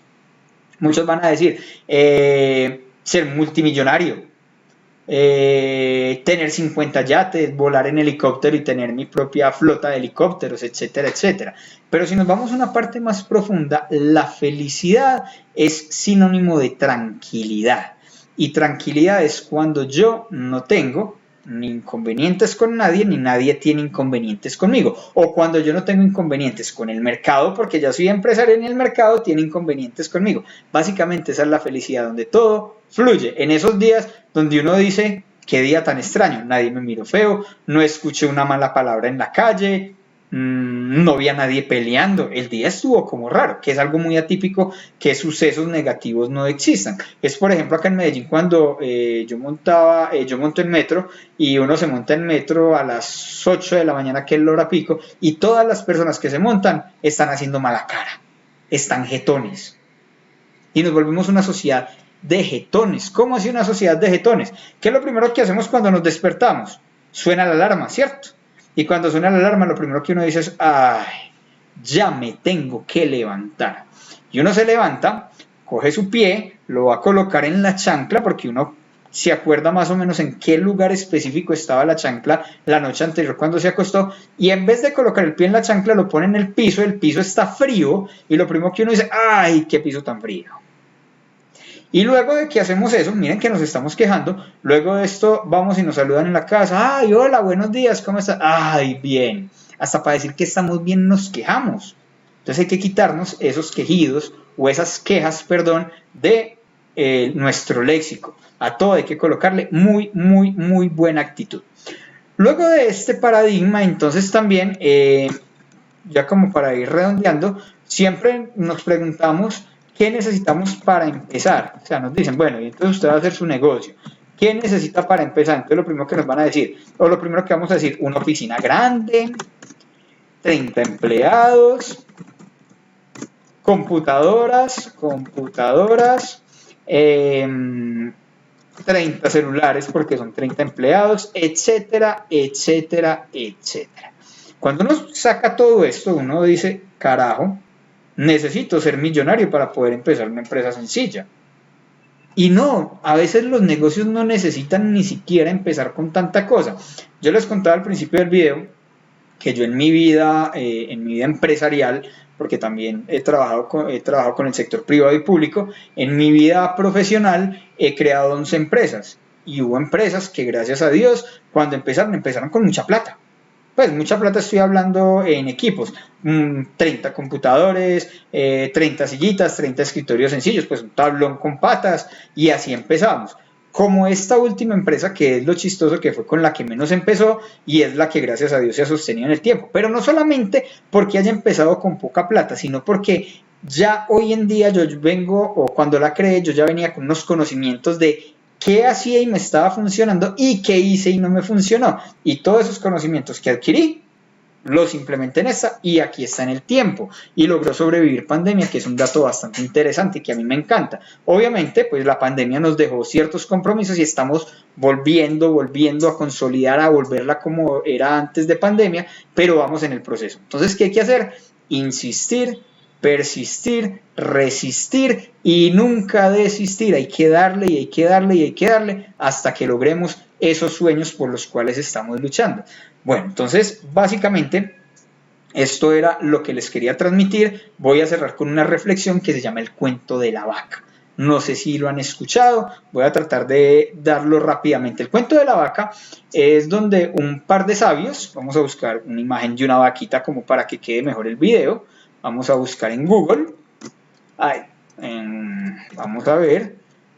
muchos van a decir ser multimillonario, tener 50 yates, volar en helicóptero y tener mi propia flota de helicópteros, etcétera, etcétera. Pero si nos vamos a una parte más profunda, la felicidad es sinónimo de tranquilidad. Y tranquilidad es cuando yo no tengo ni inconvenientes con nadie, ni nadie tiene inconvenientes conmigo. O cuando yo no tengo inconvenientes con el mercado, porque ya soy empresario en el mercado, tiene inconvenientes conmigo. Básicamente esa es la felicidad, donde todo fluye. En esos días donde uno dice, qué día tan extraño, nadie me miró feo, no escuché una mala palabra en la calle, no había nadie peleando, el día estuvo como raro, que es algo muy atípico que sucesos negativos no existan. Es por ejemplo acá en Medellín cuando yo monto en metro y uno se monta en metro a las 8 de la mañana, que es la hora pico, y todas las personas que se montan están haciendo mala cara, están jetones, y nos volvemos una sociedad de jetones. ¿Cómo así una sociedad de jetones? ¿Qué es lo primero que hacemos cuando nos despertamos? Suena la alarma, ¿cierto? Y cuando suena la alarma, lo primero que uno dice es, ay, ya me tengo que levantar. Y uno se levanta, coge su pie, lo va a colocar en la chancla, porque uno se acuerda más o menos en qué lugar específico estaba la chancla la noche anterior cuando se acostó, y en vez de colocar el pie en la chancla, lo pone en el piso está frío, y lo primero que uno dice, ay, qué piso tan frío. Y luego de que hacemos eso, miren que nos estamos quejando, luego de esto vamos y nos saludan en la casa, ay, hola, buenos días, ¿cómo estás? Ay, bien. Hasta para decir que estamos bien nos quejamos. Entonces hay que quitarnos esos quejidos o esas quejas, perdón, de nuestro léxico. A todo hay que colocarle muy, muy, muy buena actitud. Luego de este paradigma, entonces también, ya como para ir redondeando, siempre nos preguntamos ¿qué necesitamos para empezar? O sea, nos dicen, bueno, y entonces usted va a hacer su negocio. ¿Qué necesita para empezar? Entonces lo primero que nos van a decir, o lo primero que vamos a decir, una oficina grande, 30 empleados, computadoras, 30 celulares porque son 30 empleados, etcétera, etcétera, etcétera. Cuando uno saca todo esto, uno dice, carajo, necesito ser millonario para poder empezar una empresa sencilla. Y no, a veces los negocios no necesitan ni siquiera empezar con tanta cosa. Yo les contaba al principio del video que yo en mi vida empresarial, porque también he trabajado con el sector privado y público, en mi vida profesional he creado 11 empresas. Y hubo empresas que gracias a Dios, cuando empezaron con mucha plata. Pues mucha plata, estoy hablando en equipos, 30 computadores, 30 sillitas, 30 escritorios sencillos, pues un tablón con patas, y así empezamos. Como esta última empresa, que es lo chistoso, que fue con la que menos empezó y es la que gracias a Dios se ha sostenido en el tiempo. Pero no solamente porque haya empezado con poca plata, sino porque ya hoy en día yo vengo, o cuando la creé, yo ya venía con unos conocimientos de qué hacía y me estaba funcionando y qué hice y no me funcionó. Y todos esos conocimientos que adquirí los implementé en esta y aquí está en el tiempo y logró sobrevivir pandemia, que es un dato bastante interesante que a mí me encanta. Obviamente, pues la pandemia nos dejó ciertos compromisos y estamos volviendo a consolidar, a volverla como era antes de pandemia, pero vamos en el proceso. Entonces, ¿qué hay que hacer? Insistir, persistir, resistir y nunca desistir. Hay que darle y hay que darle y hay que darle hasta que logremos esos sueños por los cuales estamos luchando. Bueno, entonces básicamente esto era lo que les quería transmitir. Voy a cerrar con una reflexión que se llama el cuento de la vaca. No sé si lo han escuchado, voy a tratar de darlo rápidamente. El cuento de la vaca es donde un par de sabios, vamos a buscar una imagen de una vaquita como para que quede mejor el video, vamos a buscar en Google, vamos a ver,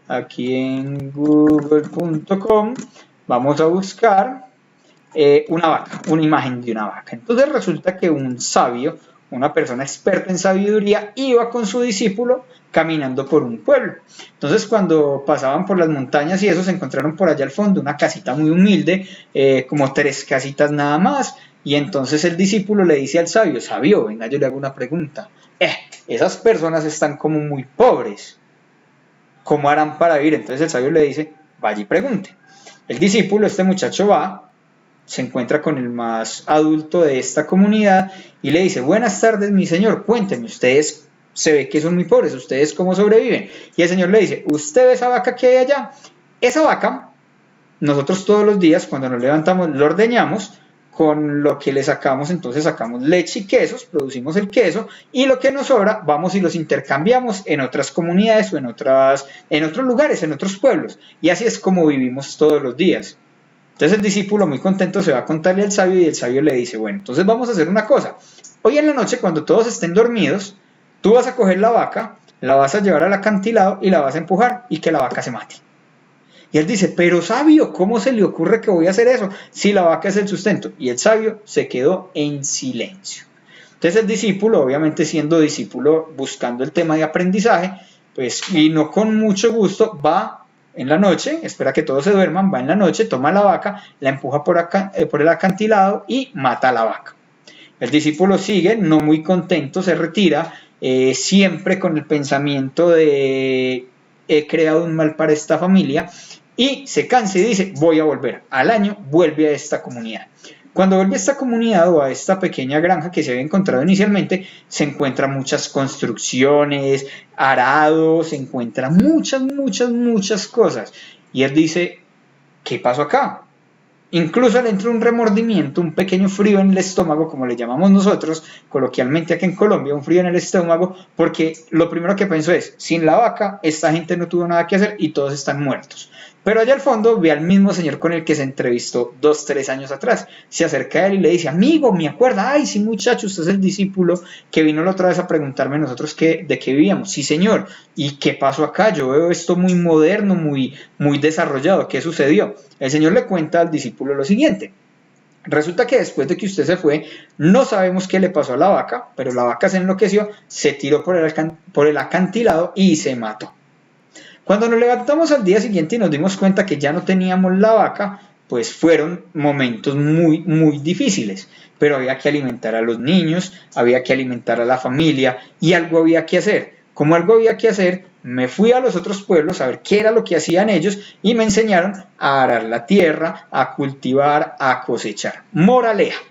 aquí en google.com, vamos a buscar una vaca, una imagen de una vaca. Entonces resulta que un sabio, una persona experta en sabiduría, iba con su discípulo caminando por un pueblo. Entonces cuando pasaban por las montañas y eso, se encontraron por allá al fondo una casita muy humilde, como 3 casitas nada más, y entonces el discípulo le dice al sabio, sabio, venga, yo le hago una pregunta, esas personas están como muy pobres, ¿cómo harán para vivir? Entonces el sabio le dice, vaya y pregunte. El discípulo, este muchacho va, se encuentra con el más adulto de esta comunidad y le dice, buenas tardes mi señor, cuénteme, ustedes se ve que son muy pobres, ustedes cómo sobreviven. Y el señor le dice, ¿usted ve esa vaca que hay allá? Esa vaca, nosotros todos los días cuando nos levantamos lo ordeñamos, con lo que le sacamos, entonces sacamos leche y quesos, producimos el queso y lo que nos sobra vamos y los intercambiamos en otras comunidades o en otros lugares, en otros pueblos, y así es como vivimos todos los días. Entonces el discípulo muy contento se va a contarle al sabio y el sabio le dice, bueno, entonces vamos a hacer una cosa, hoy en la noche cuando todos estén dormidos, tú vas a coger la vaca, la vas a llevar al acantilado y la vas a empujar y que la vaca se mate. Y él dice, pero sabio, ¿cómo se le ocurre que voy a hacer eso si la vaca es el sustento? Y el sabio se quedó en silencio. Entonces el discípulo, obviamente siendo discípulo, buscando el tema de aprendizaje, pues y no con mucho gusto, va en la noche, espera que todos se duerman, va en la noche, toma la vaca, la empuja por el acantilado y mata a la vaca. El discípulo sigue, no muy contento, se retira, siempre con el pensamiento de he creado un mal para esta familia, y se cansa y dice voy a volver. Al año vuelve a esta comunidad. Cuando vuelve a esta comunidad o a esta pequeña granja que se había encontrado inicialmente, se encuentran muchas construcciones, arados, se encuentran muchas cosas. Y él dice, ¿qué pasó acá? Incluso le entra un remordimiento, un pequeño frío en el estómago, como le llamamos nosotros coloquialmente aquí en Colombia, un frío en el estómago, porque lo primero que pensó es, sin la vaca, esta gente no tuvo nada que hacer y todos están muertos. Pero allá al fondo ve al mismo señor con el que se entrevistó 2-3 años atrás. Se acerca a él y le dice, amigo, ¿me acuerda? Ay, sí, muchacho, usted es el discípulo que vino la otra vez a preguntarme nosotros de qué vivíamos. Sí, señor. ¿Y qué pasó acá? Yo veo esto muy moderno, muy desarrollado. ¿Qué sucedió? El señor le cuenta al discípulo lo siguiente. Resulta que después de que usted se fue, no sabemos qué le pasó a la vaca, pero la vaca se enloqueció, se tiró por el acantilado y se mató. Cuando nos levantamos al día siguiente y nos dimos cuenta que ya no teníamos la vaca, pues fueron momentos muy difíciles, pero había que alimentar a los niños, había que alimentar a la familia y algo había que hacer. Como algo había que hacer, me fui a los otros pueblos a ver qué era lo que hacían ellos y me enseñaron a arar la tierra, a cultivar, a cosechar. Moraleja.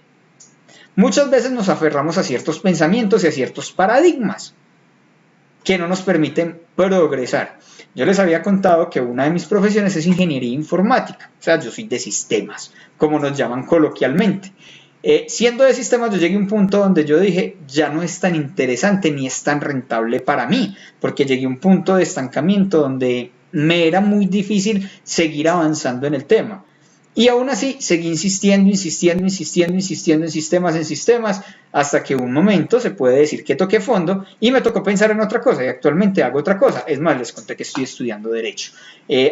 Muchas veces nos aferramos a ciertos pensamientos y a ciertos paradigmas que no nos permiten progresar. Yo les había contado que una de mis profesiones es ingeniería informática, o sea, yo soy de sistemas, como nos llaman coloquialmente. Siendo de sistemas, yo llegué a un punto donde yo dije, ya no es tan interesante ni es tan rentable para mí, porque llegué a un punto de estancamiento donde me era muy difícil seguir avanzando en el tema. Y aún así seguí insistiendo en sistemas, hasta que un momento se puede decir que toqué fondo y me tocó pensar en otra cosa, y actualmente hago otra cosa. Es más, les conté que estoy estudiando Derecho,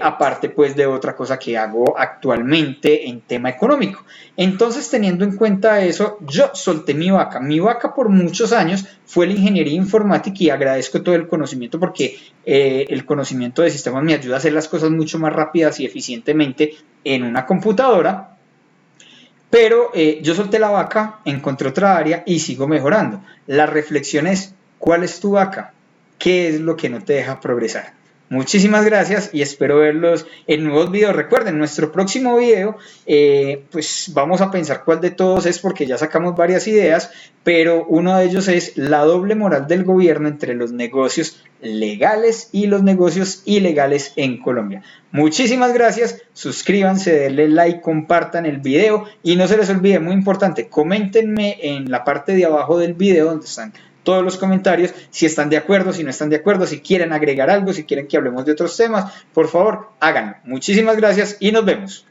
aparte pues de otra cosa que hago actualmente en tema económico. Entonces, teniendo en cuenta eso, yo solté mi vaca. Mi vaca por muchos años fue la ingeniería informática, y agradezco todo el conocimiento porque el conocimiento de sistemas me ayuda a hacer las cosas mucho más rápidas y eficientemente en una computadora. Pero yo solté la vaca, encontré otra área y sigo mejorando. La reflexión es, ¿cuál es tu vaca? ¿Qué es lo que no te deja progresar? Muchísimas gracias y espero verlos en nuevos videos. Recuerden, nuestro próximo video, pues vamos a pensar cuál de todos es, porque ya sacamos varias ideas, pero uno de ellos es la doble moral del gobierno entre los negocios legales y los negocios ilegales en Colombia. Muchísimas gracias, suscríbanse, denle like, compartan el video y no se les olvide, muy importante, coméntenme en la parte de abajo del video donde están todos los comentarios, si están de acuerdo, si no están de acuerdo, si quieren agregar algo, si quieren que hablemos de otros temas, por favor, háganlo. Muchísimas gracias y nos vemos.